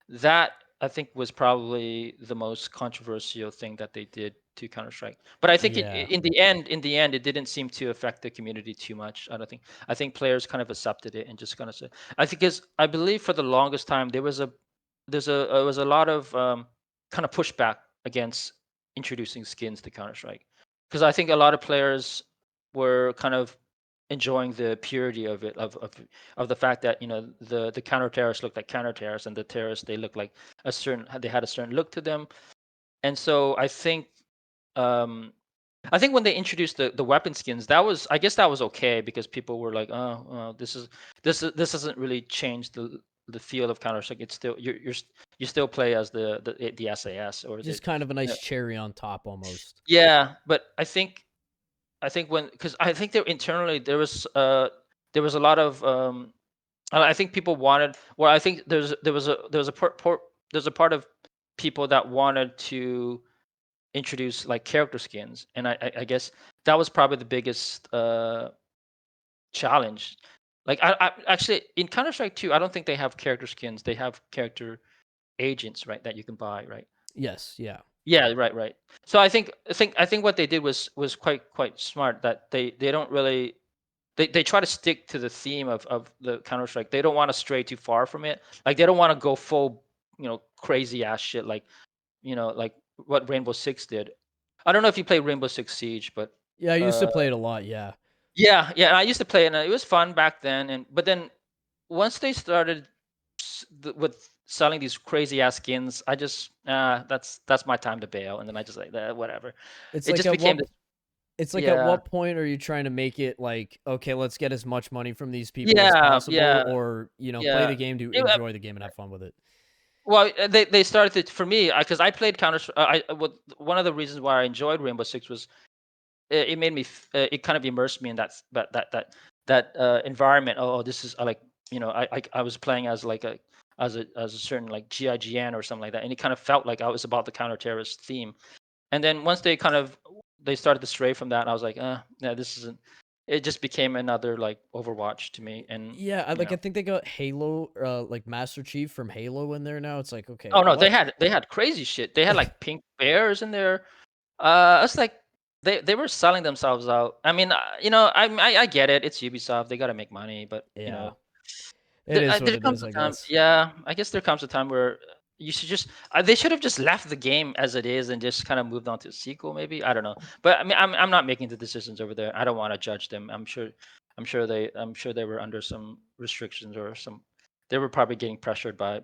That I think was probably the most controversial thing that they did to Counter Strike. But I think Yeah. in the end, it didn't seem to affect the community too much. I don't think. I think players kind of accepted it and just kind of said. I think, because I believe for the longest time there was a lot of kind of pushed back against introducing skins to Counter Strike, because I think a lot of players were kind of enjoying the purity of it, of the fact that the counter terrorists looked like counter terrorists, and the terrorists, they looked like they had a certain look to them. And so um I think when they introduced the weapon skins, that was, I guess that was okay, because people were like, oh, well, this doesn't really change the feel of Counter Strike. It's still, you still play as the SAS, or Just kind of a nice uh, cherry on top almost. yeah. But I think when, because I think there internally there was a lot of I think people wanted, well, I think there's a part of people that wanted to introduce like character skins, and I guess that was probably the biggest challenge. Like, I actually, in Counter Strike 2, I don't think they have character skins. They have character agents, right, that you can buy, right? Yes, yeah. Yeah, right, right. So I think what they did was quite smart, that they don't really, they try to stick to the theme of the Counter Strike. They don't want to stray too far from it. Like, they don't want to go full, crazy ass shit, like what Rainbow Six did. I don't know if you play Rainbow Six Siege, but Yeah, I used uh, to play it a lot, yeah. yeah, yeah. And I used to play it, and it was fun back then. And but then once they started with selling these crazy ass skins, I just, that's my time to bail. And then I just like, whatever. It's It like just at became what this. it's like at Yeah, what point are you trying to make it like, okay, let's get as much money from these people as yeah, possible, yeah, or, play yeah. the game to It, enjoy the game and have fun with it? Well, they started to, for me, because I played Counter. One of the reasons why I enjoyed Rainbow Six was, it made me it kind of immersed me in that environment. Oh, this is, I like, I was playing as like a certain like GIGN or something like that, and it kind of felt like I was about the counter-terrorist theme. And then once they started to stray from that, I was like, yeah, this isn't. It just became another like Overwatch to me, and Yeah, I you like know. I think they got Halo, like Master Chief from Halo in there now. It's like, okay, Oh no, they what? had they had crazy shit. They had like pink bears in there. It's like they were selling themselves out. I mean, I get it. It's Ubisoft. They got to make money, but Yeah. It is what there it comes is, a I time. guess. Yeah, I guess there comes a time where you should just. They should have just left the game as it is and just kind of moved on to a sequel, maybe. I don't know. But I mean, I'm not making the decisions over there. I don't want to judge them. I'm sure they were under some restrictions or some. They were probably getting pressured by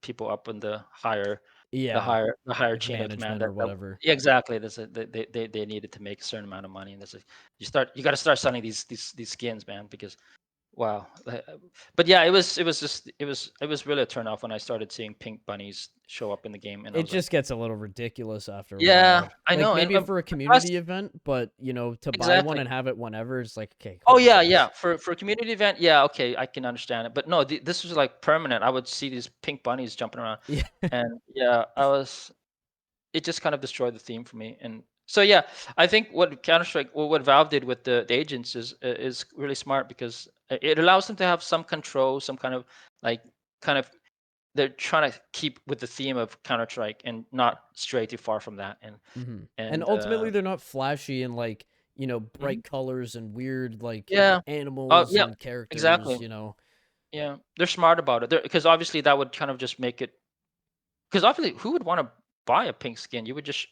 people up in Yeah, the higher like chain of command, management or that whatever. yeah, exactly. They needed to make a certain amount of money, and this is, you got to start selling these skins, man, because wow. But yeah, it was really a turn off when I started seeing pink bunnies show up in the game, and I It was like, just gets a little ridiculous after a yeah, while. I Like know. And maybe for a plus, community event, but to buy one exactly. and have it whenever, it's like, okay, Oh come on, yeah, yeah. guys. For a community event, yeah, okay, I can understand it. But no, this was like permanent. I would see these pink bunnies jumping around, Yeah. and yeah, it just kind of destroyed the theme for me. And so yeah, I think what Counter Strike, or what Valve did with the agents, is really smart, because it allows them to have some control, some kind of like, kind of, they're trying to keep with the theme of Counter Strike and not stray too far from that. And And and ultimately, they're not flashy and like, mhm, bright colors and weird like yeah, animals yeah, and characters, exactly, yeah, they're smart about it. Because obviously that would kind of just make it. Because obviously, who would want to buy a pink skin? You would just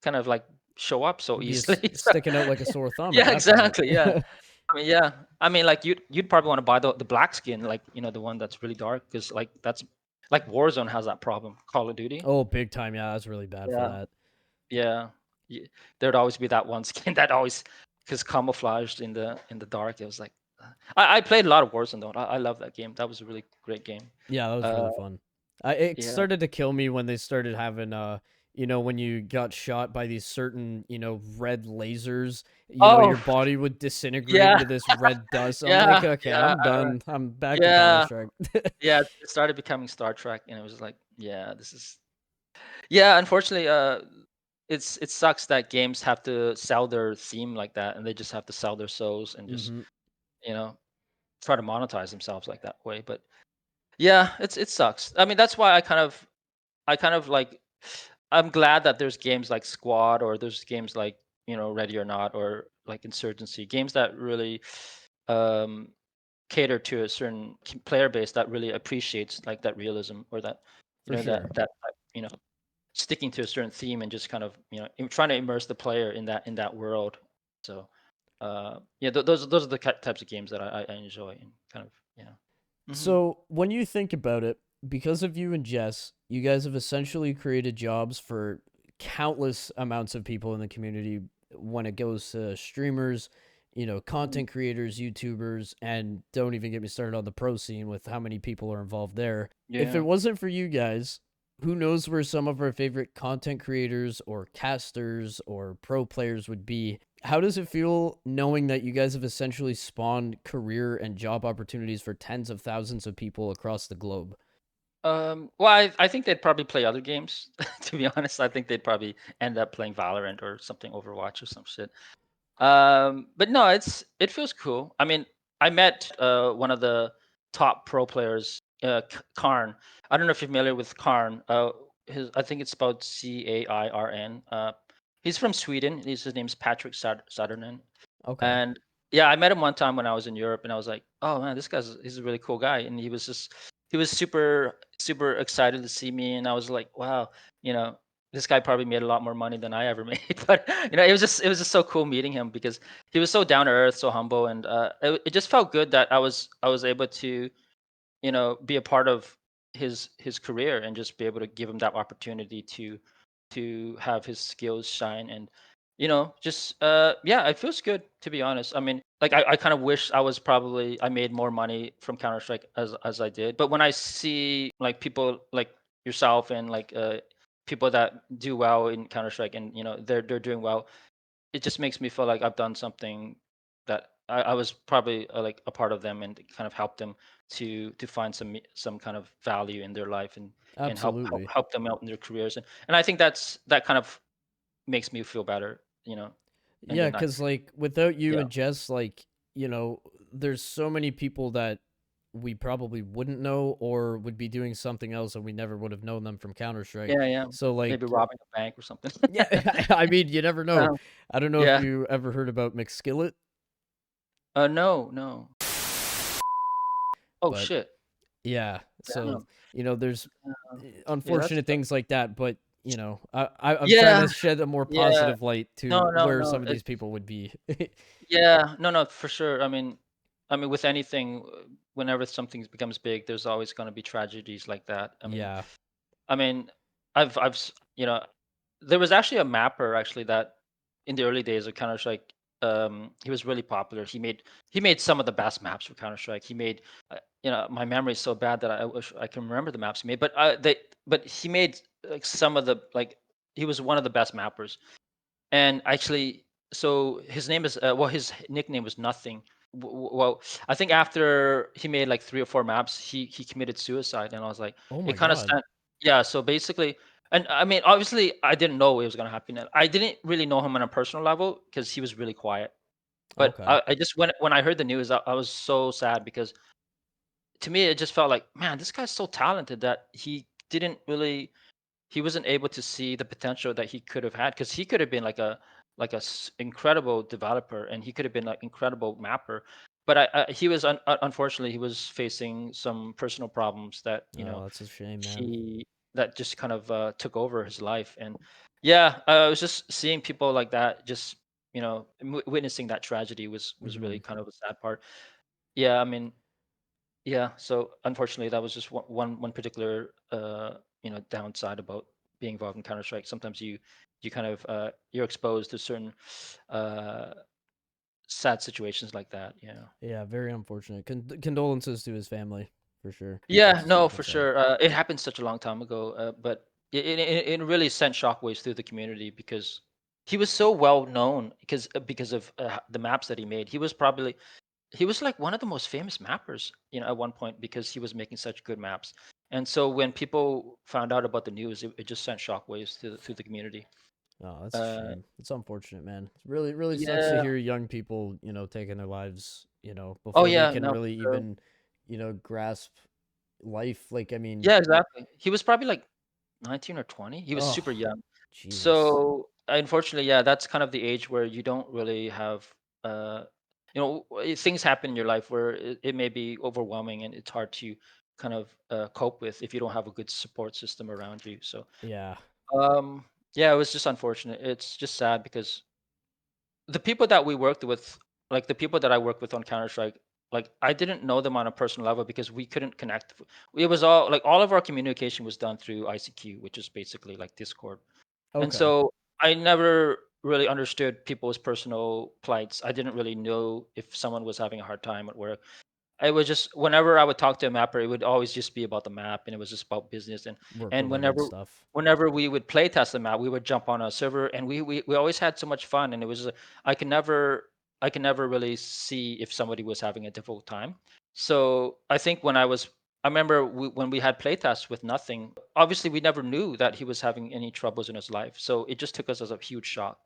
kind of like show up so You'd be easily. So, sticking out like a sore thumb at yeah, that point. exactly. Yeah. I mean, yeah. I mean, like, you'd probably want to buy the black skin, like, the one that's really dark, because like that's like Warzone has that problem. Call of Duty. Oh, big time. Yeah, that's really bad for Yeah. that. Yeah. There'd always be that one skin that always, because camouflaged in the dark. It was like, I played a lot of Warzone though. I love that game. That was a really great game. Yeah, that was Uh, really fun. It yeah. started to kill me when they started having when you got shot by these certain, red lasers, Oh, your body would disintegrate yeah. into this red dust. I'm like, Yeah. okay, Yeah. I'm done. I'm back to Yeah. Counter-Strike. Yeah. It started becoming Star Trek, and it was like, yeah, this is. Yeah, unfortunately, it sucks that games have to sell their theme like that, and they just have to sell their souls and just, hmm you know try to monetize themselves like that way. But yeah, it sucks. I mean, that's why I kind of like, I'm glad that there's games like Squad, or there's games like, Ready or Not, or like Insurgency, games that really um cater to a certain player base that really appreciates like that realism, or that, For that sure. that type, sticking to a certain theme and just kind of trying to immerse the player in that world. So yeah, those are the types of games that I enjoy and kind of hmm So when you think about it, because of you and Jess, you guys have essentially created jobs for countless amounts of people in the community when it goes to streamers, content creators, YouTubers, and don't even get me started on the pro scene with how many people are involved there. If it yeah. wasn't for you guys, who knows where some of our favorite content creators or casters or pro players would be. How does it feel knowing that you guys have essentially spawned career and job opportunities for tens of thousands of people across the globe? Well, I think they'd probably play other games. To be honest, I think they'd probably end up playing Valorant or something, Overwatch or some shit. But no, it feels cool. I mean, I met one of the top pro players, Karn. I don't know if you're familiar with Karn. His I think it's spelled Cairn. He's from Sweden. His name's Patrick Saturnin. Okay. And yeah, I met him one time when I was in Europe, and I was like, "Oh man, he's a really cool guy." And he was super excited to see me, and I was like, "Wow, you know, this guy probably made a lot more money than I ever made." But it was just so cool meeting him because he was so down to earth, so humble, and it just felt good that I was able to be a part of his career and just be able to give him that opportunity to have his skills shine and just yeah, it feels good to be honest. I mean, like I kind of wish I made more money from Counter-Strike as I did. But when I see like people like yourself and like people that do well in Counter-Strike and they're doing well, it just makes me feel like I've done something that I was probably like a part of them and kind of help them to find some kind of value in their life and Absolutely. help them out in their careers and I think that kind of makes me feel better, and Yeah, then I because like without you yeah and Jess, like, there's so many people that we probably wouldn't know or would be doing something else and we never would have known them from Counter Strike. yeah So maybe like robbing a bank or something. yeah, I mean you never know. um, I don't know if yeah you ever heard about McSkillet, no. Oh but shit. yeah, so Damn. there's Yeah, that's unfortunate things like that, but I'm trying yeah to shed a more yeah positive light to where no some of these people would be. Yeah, no, for sure. I mean, with anything, whenever something becomes big, there's always going to be tragedies like that. Yeah. I mean, there was actually a mapper actually that in the early days of Counter Strike, he was really popular. He made some of the best maps for Counter Strike. He made, my memory is so bad that I wish I can remember the maps he made. But he made like some of the like he was one of the best mappers. And actually, so his name is his nickname was Nothing. Well, I think after he made like 3 or 4 maps, he committed suicide, and I was like, Oh it my kind of god. sent. Yeah. So basically, and I mean, obviously, I didn't know it was gonna happen. I didn't really know him on a personal level because he was really quiet. But Okay. I just when I heard the news, I was so sad because to me it just felt like, man, this guy's so talented that he wasn't able to see the potential that he could have had because he could have been like incredible developer and he could have been like incredible mapper. But he was unfortunately he was facing some personal problems that Oh, that's a shame, man. he that just kind of took over his life. And yeah, I was just seeing people like that, just witnessing that tragedy was really Mhm. kind of a sad part. Yeah, I mean, yeah, so unfortunately, that was just one particular downside about being involved in Counter Strike. Sometimes you kind of you're exposed to certain uh, sad situations like that. Yeah. Yeah, very unfortunate. Condolences to his family, for sure. Yeah, That's no, super for sad. sure. It happened such a long time ago, but it really sent shockwaves through the community because he was so well known because of the maps that he made. He was like one of the most famous mappers, at one point because he was making such good maps. And so when people found out about the news, it just sent shockwaves through the community. Oh, that's a Uh, shame. It's unfortunate, man. It really sucks to yeah. hear young people, taking their lives, Oh before they yeah. can No, really for sure. even, grasp life. Like, I mean, Yeah, exactly. He was probably like 19 or 20. He was super oh, young. Jesus. So unfortunately, yeah, that's kind of the age where you don't really have, things happen in your life where it may be overwhelming and it's hard to kind of cope with if you don't have a good support system around you. So Yeah. Um, yeah, it was just unfortunate. It's just sad because the people that we worked with, like the people that I worked with on Counter Strike, like I didn't know them on a personal level because we couldn't connect. It was all like all of our communication was done through ICQ, which is basically like Discord. And Okay. so I never really understood people's personal plights. I didn't really know if someone was having a hard time at work. It was just whenever I would talk to a mapper, it would always just be about the map, and it was just about business. Work And related whenever stuff. whenever we would play test the map, we would jump on a server, and we always had so much fun. And it was I can never I can never really see if somebody was having a difficult time. So I remember when we had play tests with nothing. Obviously, we never knew that he was having any troubles in his life. So it just took us as a huge shock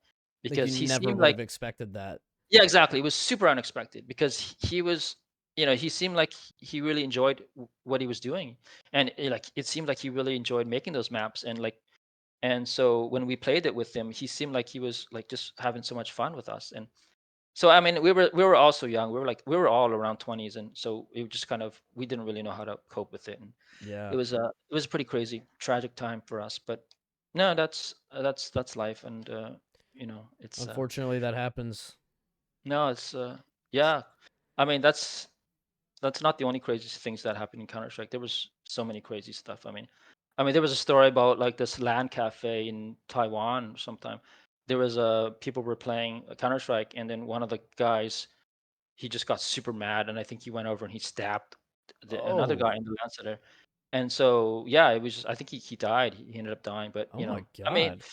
Like you because he never seemed would like have expected that. yeah, exactly. It was super unexpected because he was, he seemed like he really enjoyed what he was doing, and it seemed like he really enjoyed making those maps, and so when we played it with him, he seemed like he was like just having so much fun with us, and so I mean we were also young. We were all around 20s, and so it just kind of we didn't really know how to cope with it, and Yeah. it was a pretty crazy, tragic time for us, but no, that's life, and it's Unfortunately, that happens. no, it's yeah. I mean, that's not the only crazy things that happened in Counter Strike. There was so many crazy stuff. There was a story about like this LAN cafe in Taiwan sometime. There was people were playing Counter Strike, and then one of the guys he just got super mad, and I think he went over and he stabbed another Oh. guy in the LAN center. And so yeah, it was just I think he died. He ended up dying, but Oh my I mean, god.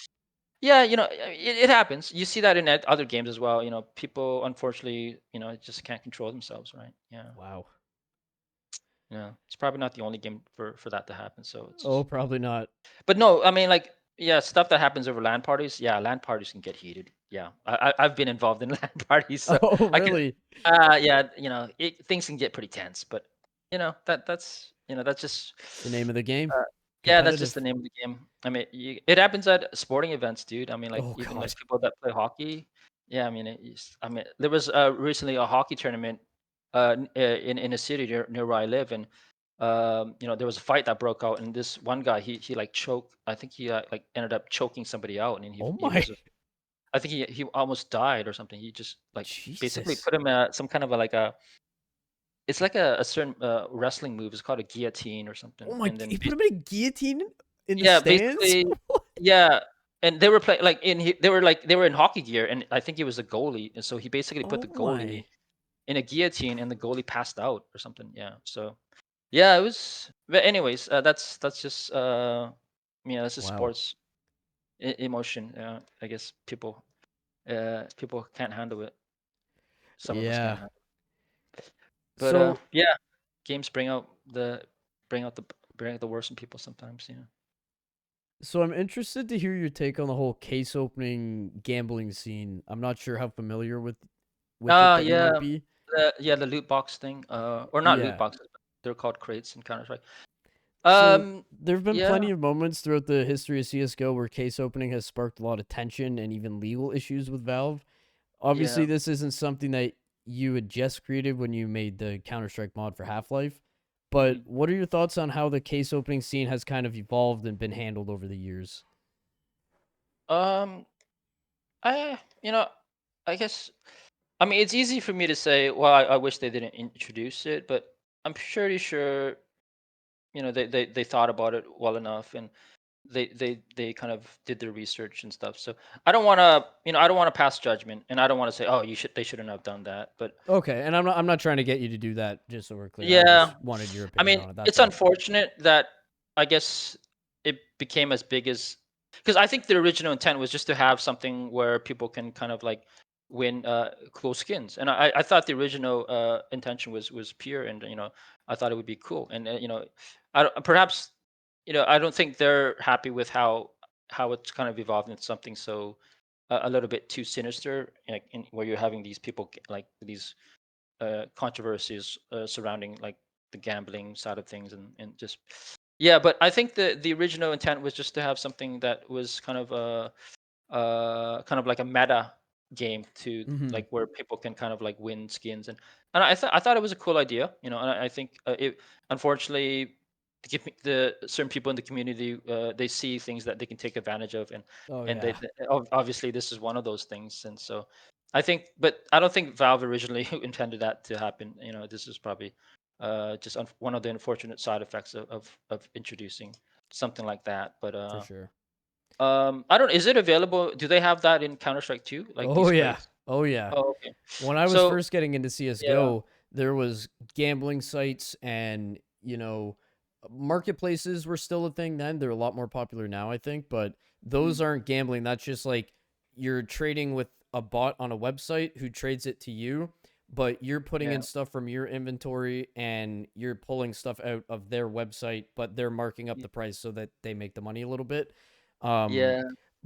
yeah, it happens. You see that in other games as well. People unfortunately, just can't control themselves, right? Yeah. Wow. Yeah, it's probably not the only game for that to happen. So it's Oh, just, probably not. but no, I mean, like, yeah, stuff that happens over LAN parties. Yeah, LAN parties can get heated. Yeah, I've been involved in LAN parties, so Oh, I can. really? Yeah, things can get pretty tense, but that's just It's the name of the game. yeah, that's just the Competitive. name of the game. I mean, it happens at sporting events, dude. I mean, like Oh even like god. people that play hockey. Yeah, I mean, there was recently a hockey tournament in a city near where I live, and there was a fight that broke out, and this one guy he like choked. I think he like ended up choking somebody out, and Oh he my was. I think he almost died or something. He just like basically Jesus. put him some kind of a like a. It's like a certain wrestling move. It's called a guillotine or Oh something, my, and then he put him in a guillotine in the yeah, stands? basically, What? yeah, and they were playing like they were in hockey gear, and I think he was a goalie, and so he basically put Oh the goalie my. in a guillotine, and the goalie passed out or something. Yeah, so yeah, it was. But anyways, that's just that's just Wow. sports emotion. I guess people can't handle it. Some of us can't Yeah. handle it. But So yeah, games bring out the bring out the worst in people sometimes. Yeah. so I'm interested to hear your take on the whole case opening gambling scene. I'm not sure how familiar with it that you Yeah, might be. the loot box thing, or not loot Yeah. boxes, but they're called crates in Counter Strike. So Um, there have been yeah, plenty of moments throughout the history of CS:GO where case opening has sparked a lot of tension and even legal issues with Valve. Obviously, yeah. this isn't something that you had just created when you made the Counter Strike mod for Half Life. But Mhm. what are your thoughts on how the case opening scene has kind of evolved and been handled over the years? Um, I you know, I guess it's easy for me to say, well, I wish they didn't introduce it, but I'm pretty sure they thought about it well enough, and they kind of did their research and stuff. So I don't want to pass judgment, and I don't want to say, oh, they shouldn't have done that, but Okay, and I'm not trying to get you to do that. Just so we're clear, I yeah, just wanted your I opinion mean, on it. That's it's all. unfortunate that I guess it became as big as because I think the original intent was just to have something where people can kind of like win close skins, and I thought the original intention was pure, and I thought it would be cool, and perhaps I don't think they're happy with how it's kind of evolved into something so a little bit too sinister, like where you're having these people like these controversies surrounding like the gambling side of things and just yeah, but I think the original intent was just to have something that was kind of like a meta game to Mm-hmm. like where people can kind of like win skins, and I thought it was a cool idea, and I think it unfortunately the certain people in the community, they see things that they can take advantage of, Oh and yeah, obviously this is one of those things. And so I think, but I don't think Valve originally intended that to happen. This is probably just one of the unfortunate side effects of introducing something like that. But for sure. I don't. Is it available? Do they have that in Counter Strike 2? Like Oh these yeah. crates? Oh yeah. Oh, okay. When I was So first getting into yeah. CS:GO, there was gambling sites and, marketplaces were still a thing then. They're a lot more popular now, I think, but those Mm, aren't gambling. That's just like you're trading with a bot on a website who trades it to you, but you're putting yeah. in stuff from your inventory and you're pulling stuff out of their website, but they're marking up Mm, the price so that they make the money a little bit. Um, yeah.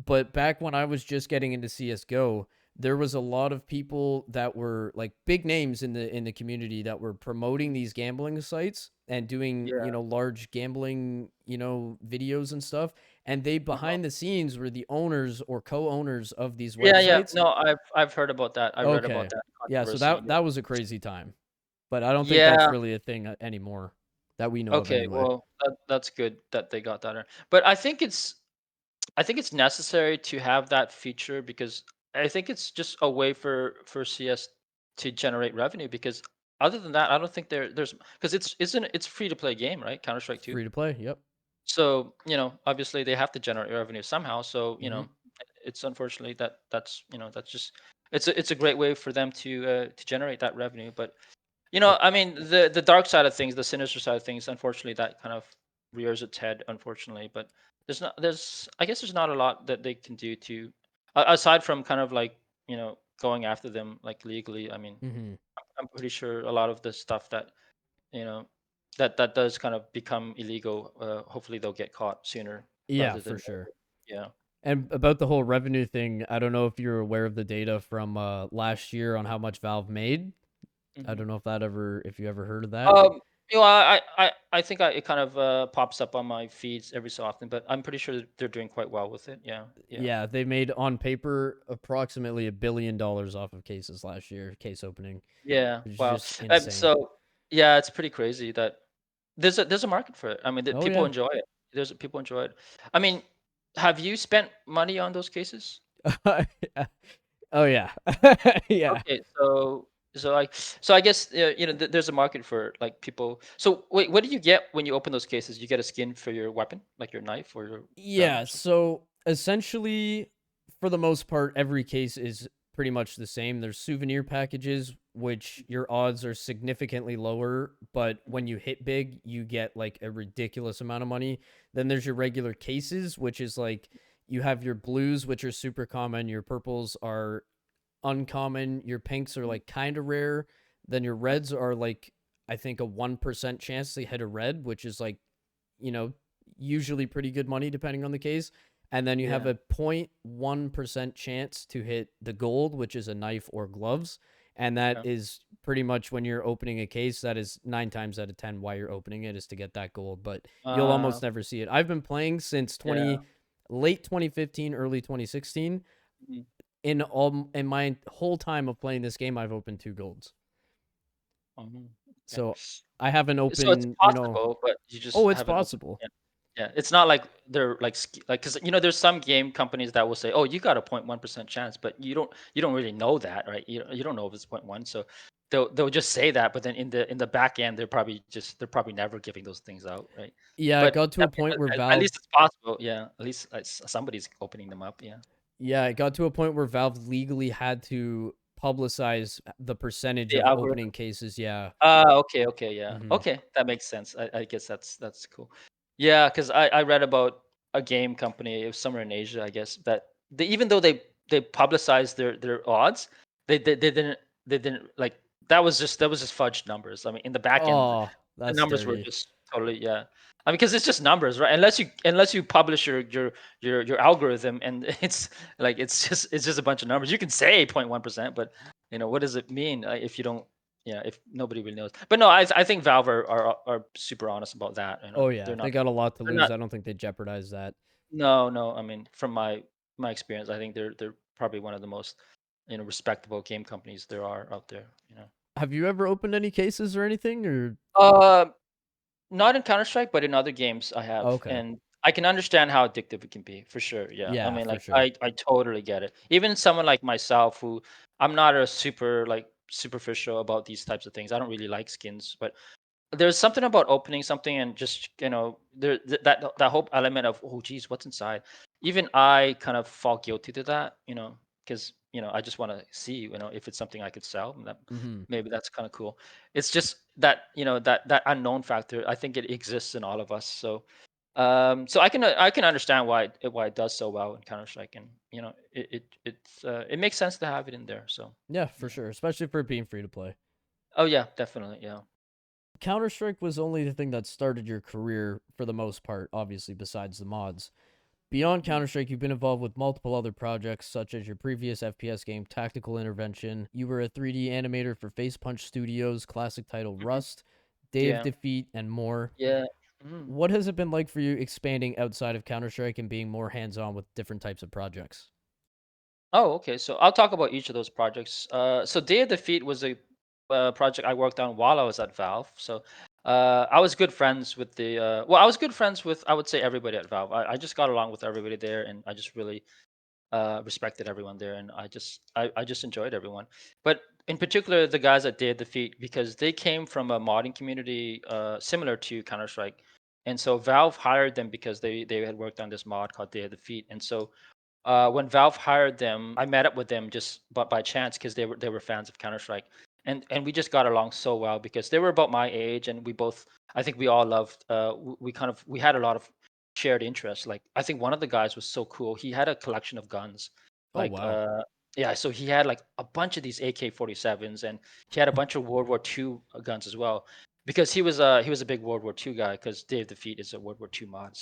but back when I was just getting into CS:GO, there was a lot of people that were like big names in the community that were promoting these gambling sites and doing, Yeah. large gambling, videos and stuff, and they Uh-huh. behind the scenes were the owners or co-owners of these Yeah, yeah. websites. No, I've heard about that. I read about Okay. that Yeah, so controversy. that was a crazy time. But I don't think that's Yeah. really a thing anymore that we know of Okay. anyway. Well, that's good that they got that in. But I think it's necessary to have that feature, because I think it's just a way for CS to generate revenue. Because other than that, I don't think there's, because it's free to play game, right? Counter Strike It's 2. free to play. Yep. So, obviously they have to generate revenue somehow. So, Mhm. it's unfortunately that's just, it's a great way for them to generate that revenue. But But I mean, the dark side of things, the sinister side of things, unfortunately, that kind of rears its head, unfortunately. But I guess there's not a lot that they can do to, aside from kind of like, going after them like legally. I mean, mhm. I'm pretty sure a lot of the stuff that, you know, that does kind of become illegal. Hopefully, they'll get caught sooner Yeah, rather for than sure. later. Yeah. And about the whole revenue thing, I don't know if you're aware of the data from last year on how much Valve made. I hmm don't know if you ever heard of that. Um, I think it kind of pops up on my feeds every so often, but I'm pretty sure they're doing quite well with it. Yeah, yeah, Yeah, they made on paper approximately $1 billion off of cases last year, case opening, yeah. which is Wow. just insane. So yeah, it's pretty crazy that there's a market for it. I mean, Oh people yeah. enjoy it. There's people enjoy it. I mean, have you spent money on those cases? Oh yeah. Yeah. Okay, so I guess, there's a market for, like, people. So wait, what do you get when you open those cases? You get a skin for your weapon, like your knife or your gun Yeah, or something. so essentially, for the most part, every case is pretty much the same. There's souvenir packages, which your odds are significantly lower, but when you hit big, you get like a ridiculous amount of money. Then there's your regular cases, which is like you have your blues, which are super common, your purples are uncommon, your pinks are Mhm. like kind of rare, then your Okay. reds are like I think a 1% chance to hit a red, which is like you know, usually pretty good money depending on the case. And then you have Yeah. a 0.1% chance to hit the gold, which is a knife or gloves. And that Okay. is pretty much when you're opening a case, that is 9 times out of 10 why you're opening it is to get that gold. But you'll almost never see it. I've been playing since Yeah. late 2015, early 2016. Mhm. In my whole time of playing this game, I've opened two golds. Mhm. Okay. So I haven't So it's opened, possible, but you just oh, it's haven't opened. possible. Yeah. Yeah. It's not like they're like because there's some game companies that will say, "Oh, you got a 0.1% chance," but you don't really know that, right? You don't know if it's point 0.1, so they'll just say that, but then in the back end, they're probably never giving those things out, right? Yeah, it But got to I a mean, point where at Valve least it's possible. Yeah. At least somebody's opening them up. Yeah. Yeah, it got to a point where Valve legally had to publicize the percentage The of algorithm. opening cases. Yeah. Okay, okay, yeah. Hmm. Okay, that makes sense. I guess that's cool. Yeah, because I read about a game company, it was somewhere in Asia, I guess, that even though they publicized their odds, they didn't like, that was just fudged numbers. I mean, in the back end, Oh, the that's numbers were dirty. just totally, yeah. I mean, because it's just numbers, right? Unless you publish your algorithm, and it's just a bunch of numbers. You can say 0.1%, but what does it mean, if you don't? Yeah, if nobody really knows. But no, I think Valve are super honest about that. Oh They're yeah, they not got a lot to they're lose. not. I don't think they jeopardize that. No, no. I mean, from my experience, I think they're probably one of the most respectable game companies there are out there. Have you ever opened any cases or anything or Um, Not in Counter Strike, but in other games I have, Okay. and I can understand how addictive it can be for sure. Yeah, I Yeah, mean, for like sure. I totally get it. Even someone like myself, who I'm not a super like superficial about these types of things. I don't really like skins, but there's something about opening something and just, that whole element of, oh geez, what's inside. Even I kind of fall guilty to that, because I just want to see, if it's something I could sell, and that Mhm. maybe that's kind of cool. It's just that, that unknown factor. I think it exists in all of us. So so I can understand why it does so well in Counter Strike, and it makes sense to have it in there. So Yeah, for yeah. sure, especially for being free to play. Oh yeah, definitely. Yeah. Counter Strike was only the thing that started your career for the most part, obviously, besides the mods. Beyond Mm. Counter Strike, you've been involved with multiple other projects, such as your previous FPS game, Tactical Intervention. You were a 3D animator for Face Punch Studios' classic title Mhm. Rust, Day of Yeah. Defeat, and more. Yeah. Mhm. What has it been like for you expanding outside of Counter Strike and being more hands on with different types of projects? Oh, okay. So I'll talk about each of those projects. So Day of Defeat was a project I worked on while I was at Valve. So I was good friends with I was good friends with, I would say, everybody at Valve. I just got along with everybody there, and I just really respected everyone there, and I just enjoyed everyone. But in particular, the guys at Day of Defeat, because they came from a modding community similar to Counter Strike, and so Valve hired them because they had worked on this mod called Day of Defeat, and so when Valve hired them, I met up with them just but by chance, because they were fans of Counter Strike, and we just got along so well because they were about my age, and we both, I think we all loved, we had a lot of shared interests. Like, I think one of the guys was so cool. He had a collection of guns, Oh, like wow. yeah. So he had like a bunch of these AK-47s, and he had a bunch of World War II guns as well, because he was a big World War II guy, because Day of Defeat is a World War II mod.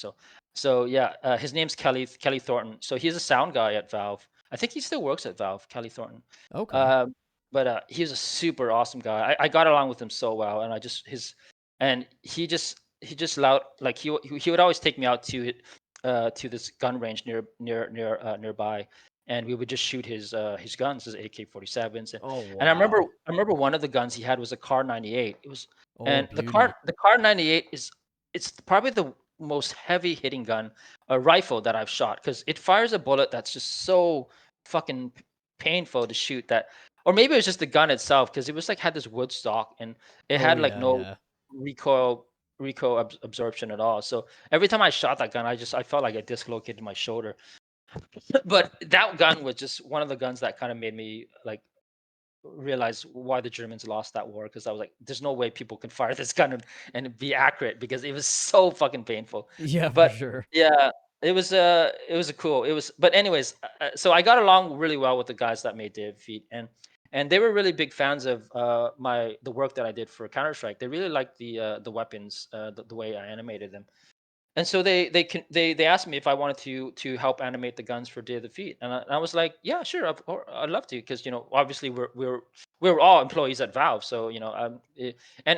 So yeah, his name's Kelly Thornton. So he's a sound guy at Valve. I think he still works at Valve, Kelly Thornton. Okay. Um, but he's a super awesome guy. I got along with him so well, and he just allowed, like, he would always take me out to this gun range nearby, and we would just shoot his guns, his AK-47s, Oh, and wow. I remember one of the guns he had was a Car 98. It was Oh, And beauty. the Car 98 it's probably the most heavy hitting gun, a rifle, that I've shot, because it fires a bullet that's just so fucking painful to shoot, that, or maybe it was just the gun itself, because it was like, had this wood stock, and it Oh, had like yeah, no yeah. recoil absorption at all. So every time I shot that gun, I felt like I dislocated my shoulder. But that gun was just one of the guns that kind of made me like realize why the Germans lost that war, because I was like, there's no way people can fire this gun and be accurate, because it was so fucking painful. Yeah, for But sure. yeah, it was a cool. It was, but anyways, so I got along really well with the guys that made David Feet, and they were really big fans of the work that I did for Counter Strike. They really liked the weapons, the way I animated them. And so they asked me if I wanted to help animate the guns for Day of the Feet, and I was like, yeah, sure, I'd love to, because obviously we were all employees at Valve, so and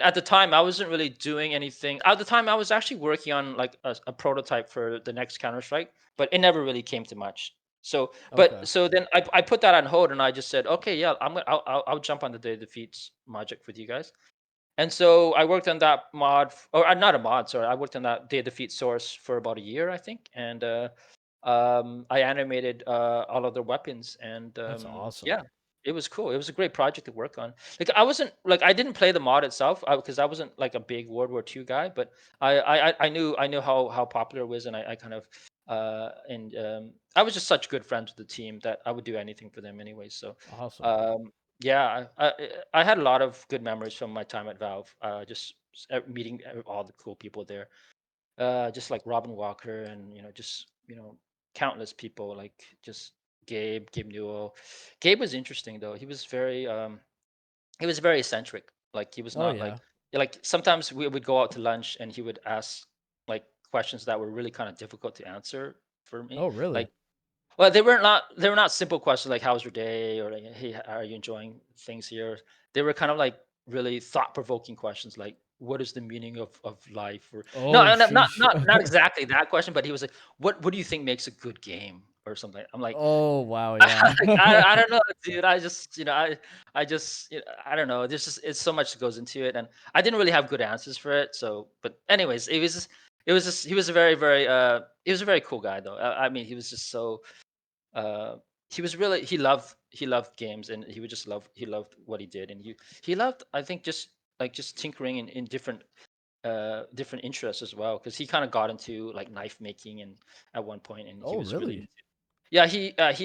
at the time I wasn't really doing anything. At the time I was actually working on like a prototype for the next Counter Strike, but it never really came to much. So, but Okay. so then I put that on hold, and I just said, okay, yeah, I'll jump on the Day of the Feet's project with you guys. And so I worked on that or not a mod, sorry. I worked on that Day Defeat source for about a year, I think, and I animated all of their weapons, and That's awesome. yeah, it was cool. It was a great project to work on. Like, I didn't play the mod itself, because I wasn't like a big World War II guy, but I knew how popular it was, and I kind of and I was just such good friends with the team that I would do anything for them anyway. So Awesome. um, yeah, I had a lot of good memories from my time at Valve. Meeting all the cool people there. Just like Robin Walker, and just countless people, like just Gabe Newell. Gabe was interesting though. He was very eccentric. Like, he was Oh, not like, yeah. sometimes we would go out to lunch, and he would ask like questions that were really kind of difficult to answer for me. Oh, really? Like, well, they were not simple questions like, "How's your day?" or like, "Hey, are you enjoying things here?" They were kind of like really thought-provoking questions, like, "What is the meaning of life?" Or no, Oh, not sheesh. not not not exactly that question, but he was like, "What do you think makes a good game?" or something. I'm like, Oh, wow, yeah. I don't know, dude. I just, I just, I don't know. There's just it's so much that goes into it, and I didn't really have good answers for it. So, but anyways, it was just he was a he was a very cool guy though. I mean, he was just so uh he was really he loved games, and he loved what he did, and he loved, I think, just tinkering in different interests as well, because he kind of got into like knife making and at one point, and he Oh, was really really? into, yeah, he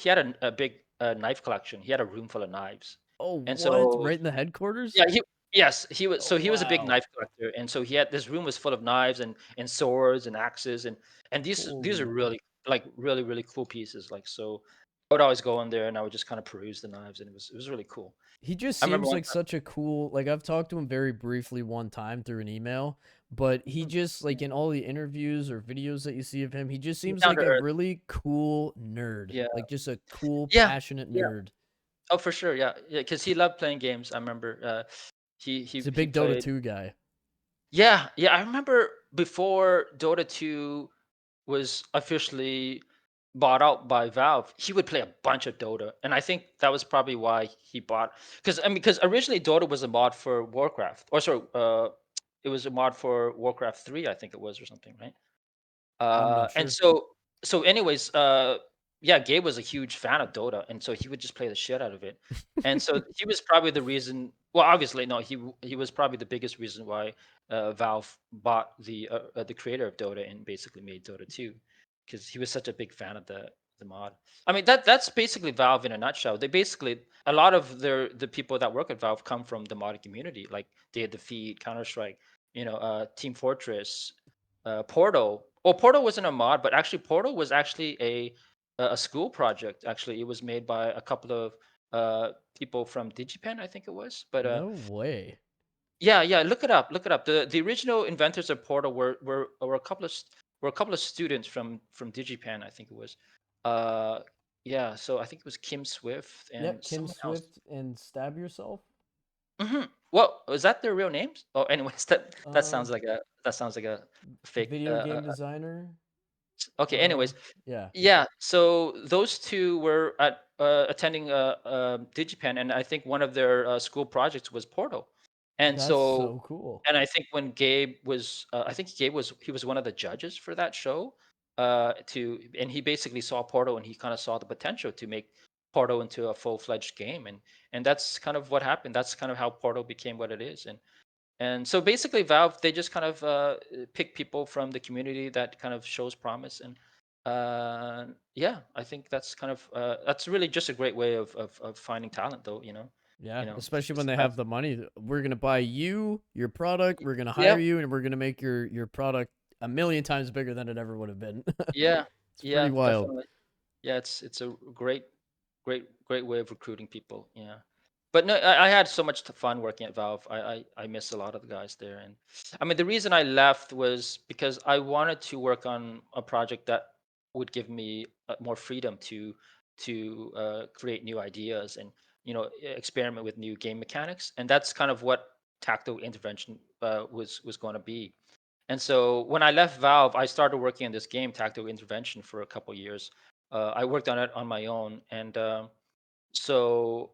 had a big knife collection. He had a room full of knives, Oh, and what? so Right in the headquarters? yeah, yes, he was. Oh, So he was a big wow. knife collector, and so he had this room was full of knives and swords and axes, and these are Holy. really, like, really really cool pieces. Like, so I would always go in there and I would just kind of peruse the knives, and it was really cool. He just I remember seems one like time. such a cool, like, I've talked to him very briefly one time through an email, but he Mm, just, like, yeah, in all the interviews or videos that you see of him, he just he's seems down like to a earth. really cool nerd. Yeah, Like, just a cool, yeah, passionate yeah. nerd. Oh, for sure. Yeah, yeah. Because he loved playing games. I remember. He He's he a he big Dota played. 2 guy. Yeah, yeah. I remember before Dota 2 was officially bought out by Valve, he would play a bunch of Dota, and I think that was probably why he bought. Because originally Dota was a mod for Warcraft, or sorry, it was a mod for Warcraft 3, I think it was, or something, right? I'm not And sure. so anyways, yeah, Gabe was a huge fan of Dota, and so he would just play the shit out of it. And so he was probably the reason. Well, obviously, no, he was probably the biggest reason why Valve bought the creator of Dota and basically made Dota 2, because he was such a big fan of the mod. I mean, that's basically Valve in a nutshell. They basically, a lot of the people that work at Valve come from the modding community, like Day of Defeat, Counter Strike, Team Fortress, Portal. Well, Portal wasn't a mod, but actually Portal was actually a school project. Actually, it was made by a couple of people from DigiPen, I think it was. But No way. yeah, yeah, look it up. Look it up. The original inventors of Portal were a couple of students from DigiPen, I think it was. Uh, yeah, so I think it was Kim Swift Yeah, and Kim someone else. Swift and Stab Yourself. Well, is that their real names? Oh, anyways, that sounds Um, like a fake. Video game designer. Okay. Anyways, Yeah, yeah. So those two were attending DigiPen, and I think one of their school projects was Portal. And that's so, so cool. and I think when Gabe was, I think he was one of the judges for that show. And he basically saw Portal, and he kind of saw the potential to make Portal into a full-fledged game, and that's kind of what happened. That's kind of how Portal became what it is, and so basically, Valve, they just kind of pick people from the community that kind of shows promise, and yeah, I think that's really just a great way of finding talent, though. Yeah, It's especially when just they have the money. We're gonna buy you, your product. We're gonna hire yeah, you, and we're gonna make your product a million times bigger than it ever would have been. yeah, It's pretty yeah, wild. definitely. Yeah, it's a great way of recruiting people. Yeah, but no, I had so much fun working at Valve. I miss a lot of the guys there, and I mean the reason I left was because I wanted to work on a project that would give me more freedom to create new ideas and experiment with new game mechanics, and that's kind of what tactile intervention was going to be. And so when I left Valve, I started working on this game, Tactical Intervention, for a couple years. I worked on it on my own, and so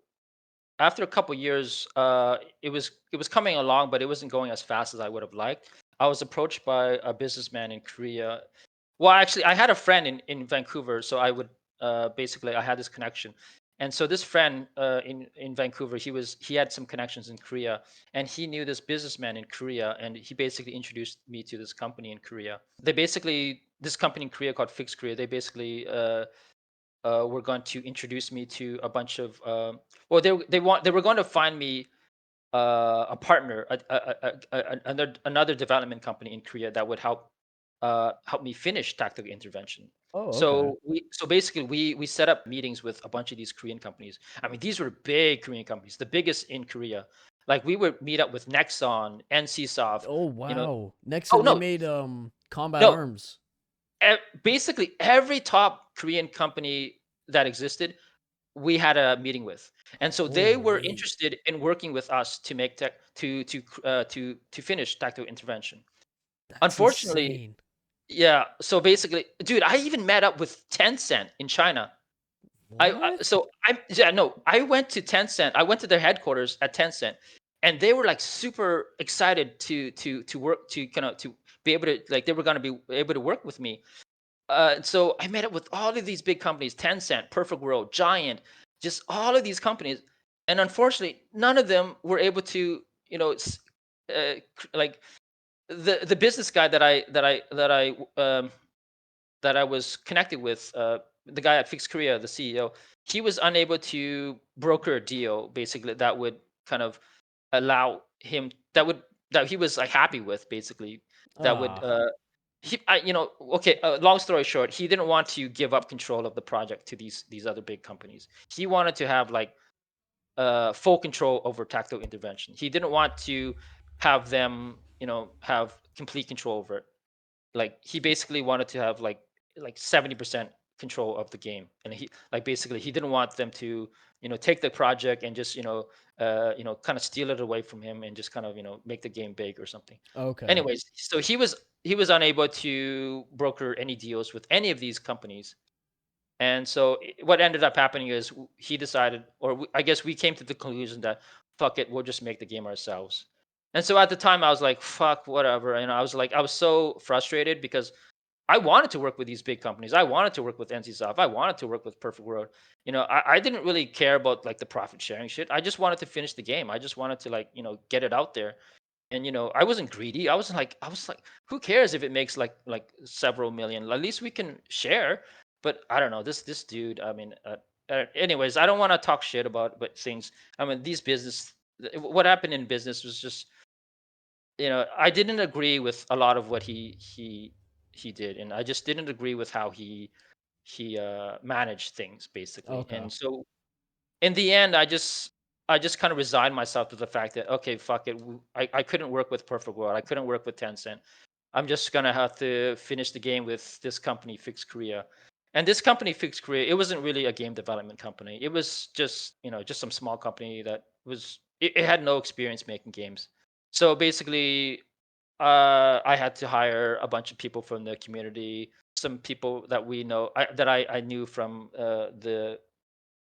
after a couple years, it was coming along, but it wasn't going as fast as I would have liked. I was approached by a businessman in Korea. Well, actually, I had a friend in Vancouver, so I would basically I had this connection, and so this friend in Vancouver, he had some connections in Korea, and he knew this businessman in Korea, and he basically introduced me to this company in Korea. This company in Korea called Fix Korea. They basically were going to introduce me to a bunch of well, they were going to find me a partner, another development company in Korea that would help me finish tactical intervention. Oh, okay. So basically we set up meetings with a bunch of these Korean companies. I mean, these were big Korean companies, the biggest in Korea. Like, we would meet up with Nexon, NCSoft, Oh, you know. wow. Oh Nexon, they no, made combat no, arms. basically every top Korean company that existed, we had a meeting with, and so they were Holy, interested in working with us to make tech to finish tactical intervention. that's Unfortunately, insane. Yeah. So basically, dude, I even met up with Tencent in China. What? So I yeah, no, I went to Tencent. I went to their headquarters at Tencent, and they were like super excited to work to kind of to be able to like they were going to be able to work with me. So I met up with all of these big companies: Tencent, Perfect World, Giant, just all of these companies, and unfortunately, none of them were able to like the business guy that I was connected with, the guy at Fix Korea, the CEO, he was unable to broker a deal basically that would kind of allow him that he was like happy with basically that would Ah, okay, long story short, he didn't want to give up control of the project to these other big companies. He wanted to have like full control over tactile intervention. He didn't want to have them have complete control over it. Like he basically wanted to have like 70% control of the game, and he like basically he didn't want them to take the project and just kind of steal it away from him and just kind of make the game big or something. okay. Anyways, so he was unable to broker any deals with any of these companies. And so what ended up happening is he decided, or I guess we came to the conclusion that fuck it, we'll just make the game ourselves. And so at the time, I was like, fuck, whatever. And I was so frustrated because I wanted to work with these big companies. I wanted to work with NCSoft. I wanted to work with Perfect World. I didn't really care about like the profit sharing shit. I just wanted to finish the game. I just wanted to like, get it out there. And I wasn't greedy. I was like, who cares if it makes like several million? At least we can share. But I don't know, this dude. I mean, anyways, I don't want to talk shit about but things. I mean, these business. What happened in business was just, I didn't agree with a lot of what he did, and I just didn't agree with how he managed things basically. Okay. And so in the end, I just kind of resigned myself to the fact that okay, fuck it, I couldn't work with Perfect World, I couldn't work with Tencent. I'm just gonna have to finish the game with this company, Fix Korea. And this company, Fix Korea, it wasn't really a game development company. It was just, just some small company that it had no experience making games. So basically, I had to hire a bunch of people from the community, some people that we know, that I knew from the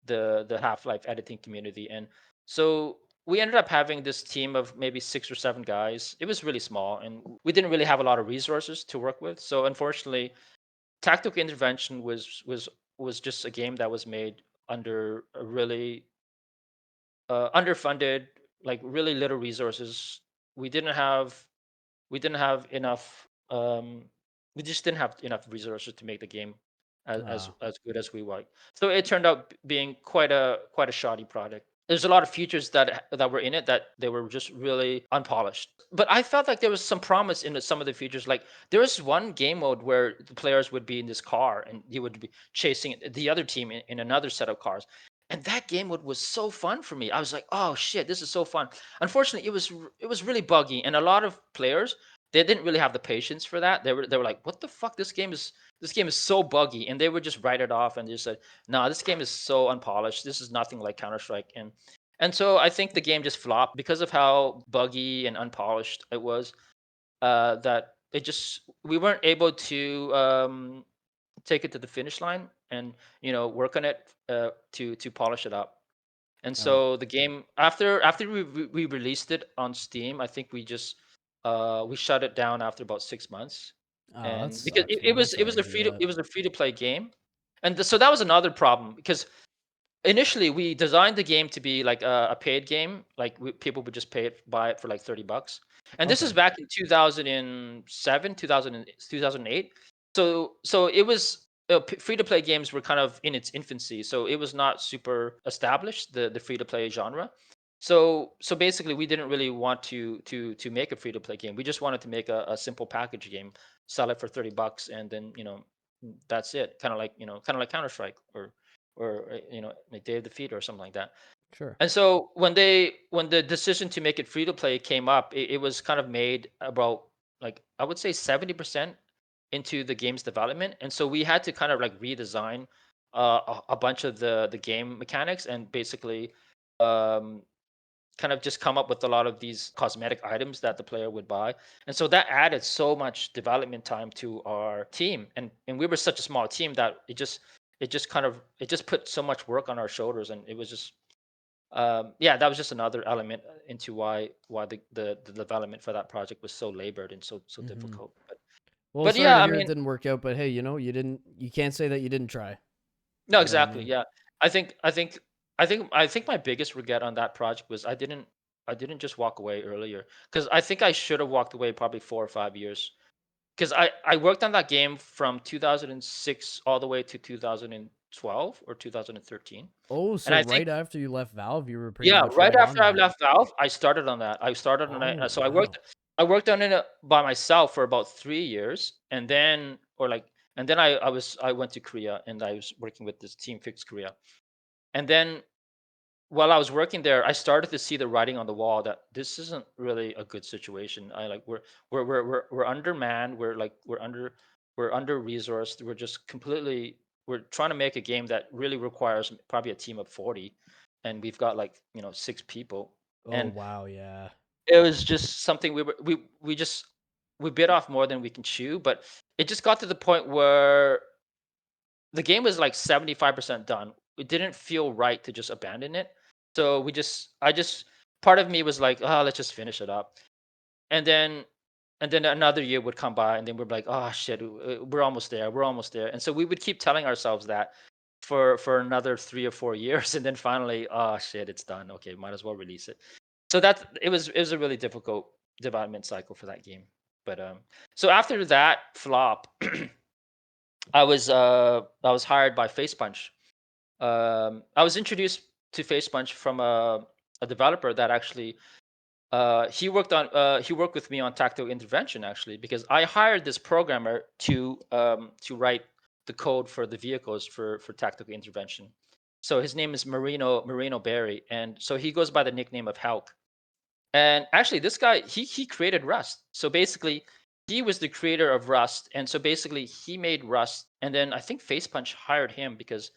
Half-Life editing community. And so we ended up having this team of maybe 6 or 7 guys. It was really small, and we didn't really have a lot of resources to work with. So unfortunately, Tactical Intervention was just a game that was made under a really underfunded, like really little resources. We didn't have we didn't have enough. We just didn't have enough resources to make the game as as, Ah, as good as we like. So it turned out being quite a shoddy product. There's a lot of features that were in it that they were just really unpolished. But I felt like there was some promise in some of the features. Like there was one game mode where the players would be in this car and you would be chasing the other team in another set of cars. And that game mode was so fun for me. I was like, "Oh shit, this is so fun." Unfortunately, it was really buggy, and a lot of players, they didn't really have the patience for that. They were like, "What the fuck? This game is so buggy," and they would just write it off and just said, "No, this game is so unpolished. This is nothing like Counter Strike." And so I think the game just flopped because of how buggy and unpolished it was. That it just we weren't able to take it to the finish line and work on it to polish it up. And oh, so the game, after we released it on Steam, I think we shut it down after about 6 months. oh, that And because sucks, it man. I'm was it sorry was to a hear that. free to play game. And so that was another problem because initially we designed the game to be like a paid game, like people would just buy it for like $30. And this is Okay. back in 2007, 2008. So it was free to play games were kind of in its infancy, so it was not super established, the free to play genre. So basically we didn't really want to make a free to play game. We just wanted to make a simple package game, sell it for $30, and then that's it, kind of like Counter Strike or like Day of Defeat or something like that. Sure. And so when the decision to make it free to play came up, it was kind of made about, like, I would say 70% into the game's development. And so we had to kind of like redesign a bunch of the game mechanics and basically um kind of just come up with a lot of these cosmetic items that the player would buy. And so that added so much development time to our team. And we were such a small team that it just put so much work on our shoulders. And it was just yeah, that was just another element into why the development for that project was so labored and so Hmm. difficult. Well, But sorry yeah, to I hear it mean, didn't work out, but hey, you can't say that you didn't try. no, You know what I exactly. mean? Yeah. I think I think I think my biggest regret on that project was I didn't just walk away earlier, because I think I should have walked away probably 4 or 5 years, because I worked on that game from 2006 all the way to 2012 or 2013. Oh, And so I think, right after you left Valve, you were pretty yeah, much right right on after I that. left Valve, I started on that. I started on it. Oh, So wow. I worked on it by myself for about 3 years, and then or like and then I went to Korea and I was working with this team Fix Korea. And then while I was working there, I started to see the writing on the wall that this isn't really a good situation. I like we're undermanned. We're under resourced. We're trying to make a game that really requires probably a team of 40, and we've got like 6 people, Oh, and wow, yeah. it was just something we bit off more than we can chew. But it just got to the point where the game was like 75% done. It didn't feel right to just abandon it. So I just part of me was like, oh, let's just finish it up. And then another year would come by, and then we're like, oh shit, we're almost there. We're almost there. And so we would keep telling ourselves that for another 3 or 4 years, and then finally, oh shit, it's done. Okay, might as well release it. So it was a really difficult development cycle for that game. But so after that flop, I was hired by Face Punch. I was introduced to Face Punch from a developer that actually he worked with me on tactical intervention, actually, because I hired this programmer to write the code for the vehicles for tactical intervention. So his name is Marino Berry, and so he goes by the nickname of Hulk. And actually, this guy, he created Rust. So basically, he was the creator of Rust, and so basically, he made Rust. And then I think Facepunch hired him because,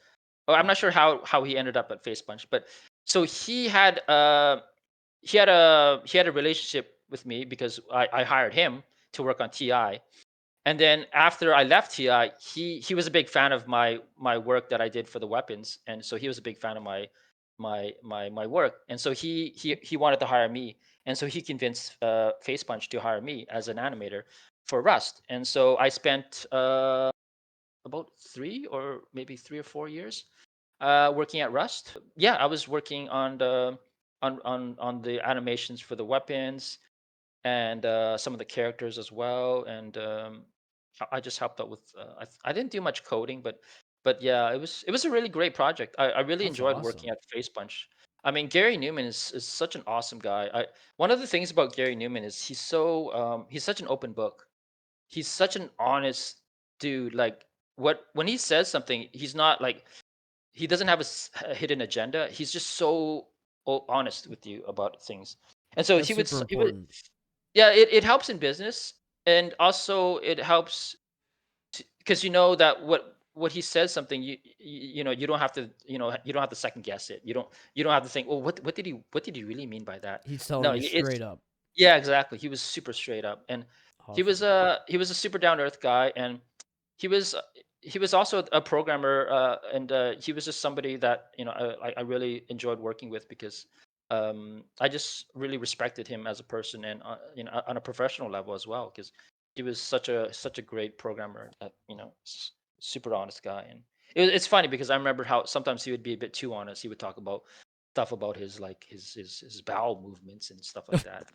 oh, I'm not sure how he ended up at Facepunch, but so he had a relationship with me because I hired him to work on TI. And then after I left TI, he was a big fan of my work that I did for the weapons, and so he was a big fan of my work, and so he wanted to hire me, and so he convinced Facepunch to hire me as an animator for Rust, and so I spent about 3 or 4 years working at Rust. Yeah, I was working on the animations for the weapons and some of the characters as well. And I just helped out with. I didn't do much coding, but yeah, it was a really great project. I really That's enjoyed working awesome. at Facepunch. I mean, Gary Newman is such an awesome guy. One of the things about Gary Newman is he's such an open book. He's such an honest dude. Like when he says something, he's not like he doesn't have a hidden agenda. He's just so honest with you about things. And so That's super he would important. yeah, it helps in business, and also it helps because you know that what he says something you don't have to you don't have to second guess it. You don't have to think, oh, what did he really mean by that? He's telling No, you it's straight up. yeah, exactly. He was super straight up, and Awesome. he was a super down to earth guy, and he was uh, he was also a programmer, and he was just somebody that I really enjoyed working with because I just really respected him as a person and on a professional level as well because he was such a great programmer that super honest guy. And it's funny because I remember how sometimes he would be a bit too honest. He would talk about stuff about his like his bowel movements and stuff like that.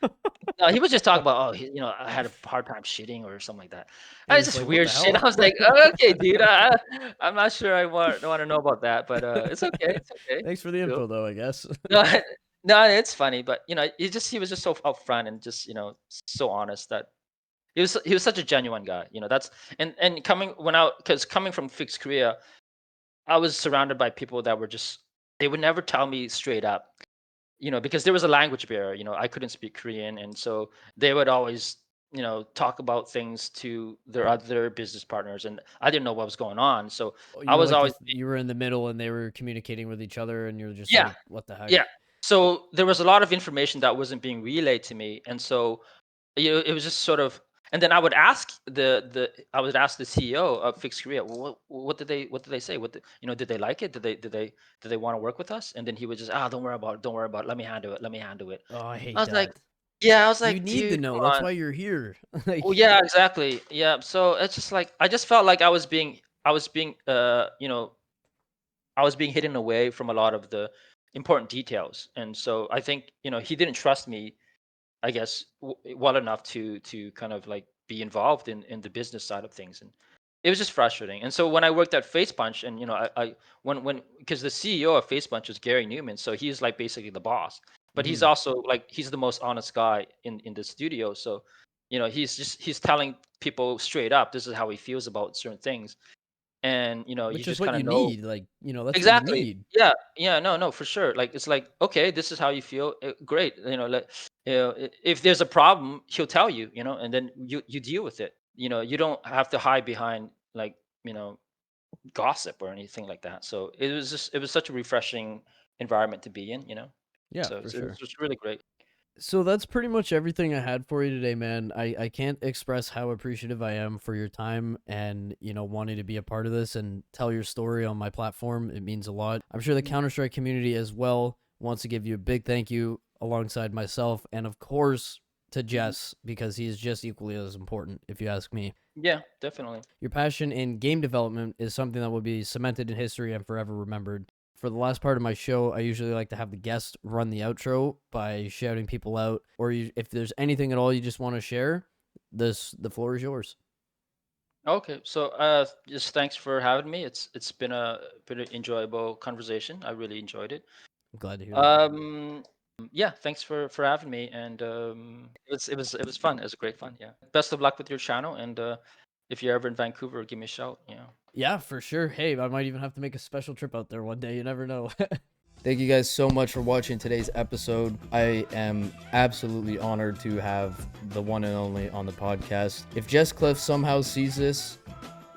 No, he was just talking about, oh, I had a hard time shitting or something like that. And you're It's just just like, what weird the shit. hell? I was like, "Oh, okay, dude. I'm not sure I want to know about that, but it's okay. It's okay. Thanks for the It's cool." info, though, I guess. No, no, it's funny, but he was just so upfront and just so honest that he was such a genuine guy. That's and coming from Fixed Korea, I was surrounded by people that were just they would never tell me straight up, because there was a language barrier. I couldn't speak Korean, and so they would always, talk about things to their other business partners, and I didn't know what was going on. So Oh, I was like always, you were in the middle and they were communicating with each other, and you're just yeah, like, what the yeah, heck? So there was a lot of information that wasn't being relayed to me, and so it was just sort of. And then I would ask the CEO of Fixed Korea, well, what did they say? Did they like it? Did they want to work with us? And then he would just, don't worry about it, don't worry about it. Let me handle it. Let me handle it. Oh, I I hate was like, that. yeah, I was You like, need to dude, know. come That's on. why you're here. Well, Like, yeah, exactly. Yeah. So it's just like I just felt like I was being I was being hidden away from a lot of the important details. And so I think, he didn't trust me, I guess, well enough to kind of like be involved in the business side of things. And it was just frustrating. And so when I worked at Face Punch, and I when because the CEO of Face Punch is Gary Newman, so he's like basically the boss, but he's mhm. also like he's the most honest guy in the studio. So he's telling people straight up this is how he feels about certain things. And you Which is just what kind you of know. need. Like, that's what you Exactly. need. Yeah. Yeah. No. No. For sure. Like it's like, okay, this is how you feel. Great. If there's a problem, he'll tell you. And then you deal with it. You don't have to hide behind like you know gossip or anything like that. So it was such a refreshing environment to be in. Yeah, So for it was sure. just really great. So that's pretty much everything I had for you today, man. I can't express how appreciative I am for your time and, wanting to be a part of this and tell your story on my platform. It means a lot. I'm sure the Mhm. Counter-Strike community as well wants to give you a big thank you alongside myself and, of course, to Mhm. Jess because he is just equally as important, if you ask me. Yeah. Definitely. Your passion in game development is something that will be cemented in history and forever remembered. For the last part of my show, I usually like to have the guest run the outro by shouting people out, or if there's anything at all you just want to share, the floor is yours. Okay, so just thanks for having me. It's been a pretty enjoyable conversation. I really enjoyed it. I'm glad to hear that. Um, yeah, thanks for having me, and it was fun. It was great fun. Yeah. Best of luck with your channel, and if you're ever in Vancouver, give me a shout. Yeah. Yeah, for sure. Hey, I might even have to make a special trip out there one day. You never know. Thank you guys so much for watching today's episode. I am absolutely honored to have the one and only on the podcast. If Jess Cliff somehow sees this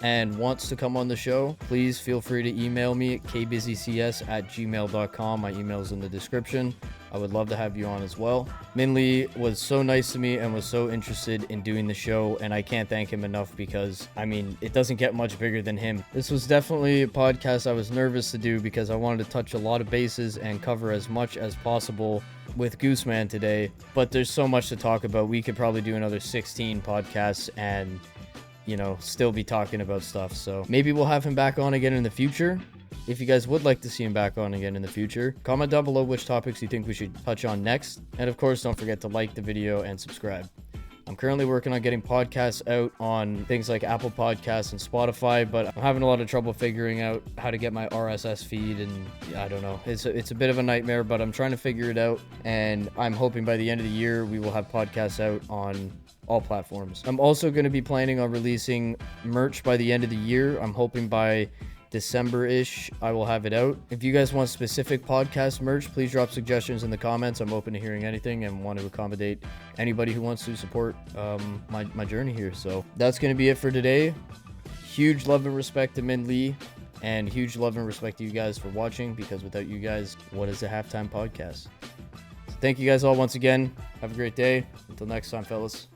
and wants to come on the show, please feel free to email me at kbuzzycs@gmail.com. My email is in the description. I would love to have you on as well. Min Lee was so nice to me and was so interested in doing the show, and I can't thank him enough because, it doesn't get much bigger than him. This was definitely a podcast I was nervous to do because I wanted to touch a lot of bases and cover as much as possible with Gooseman today, but there's so much to talk about. We could probably do another 16 podcasts and still be talking about stuff. So maybe we'll have him back on again in the future. If you guys would like to see him back on again in the future, comment down below which topics you think we should touch on next. And of course, don't forget to like the video and subscribe. I'm currently working on getting podcasts out on things like Apple Podcasts and Spotify, but I'm having a lot of trouble figuring out how to get my RSS feed, and I don't know. It's a bit of a nightmare, but I'm trying to figure it out, and I'm hoping by the end of the year we will have podcasts out on all platforms. I'm also going to be planning on releasing merch by the end of the year. I'm hoping by December-ish I will have it out. If you guys want specific podcast merch, please drop suggestions in the comments. I'm open to hearing anything and want to accommodate anybody who wants to support my journey here. So that's going to be it for today. Huge love and respect to Min Lee, and huge love and respect to you guys for watching, because without you guys, what is a halftime podcast? So thank you guys all once again. Have a great day. Until next time, fellas.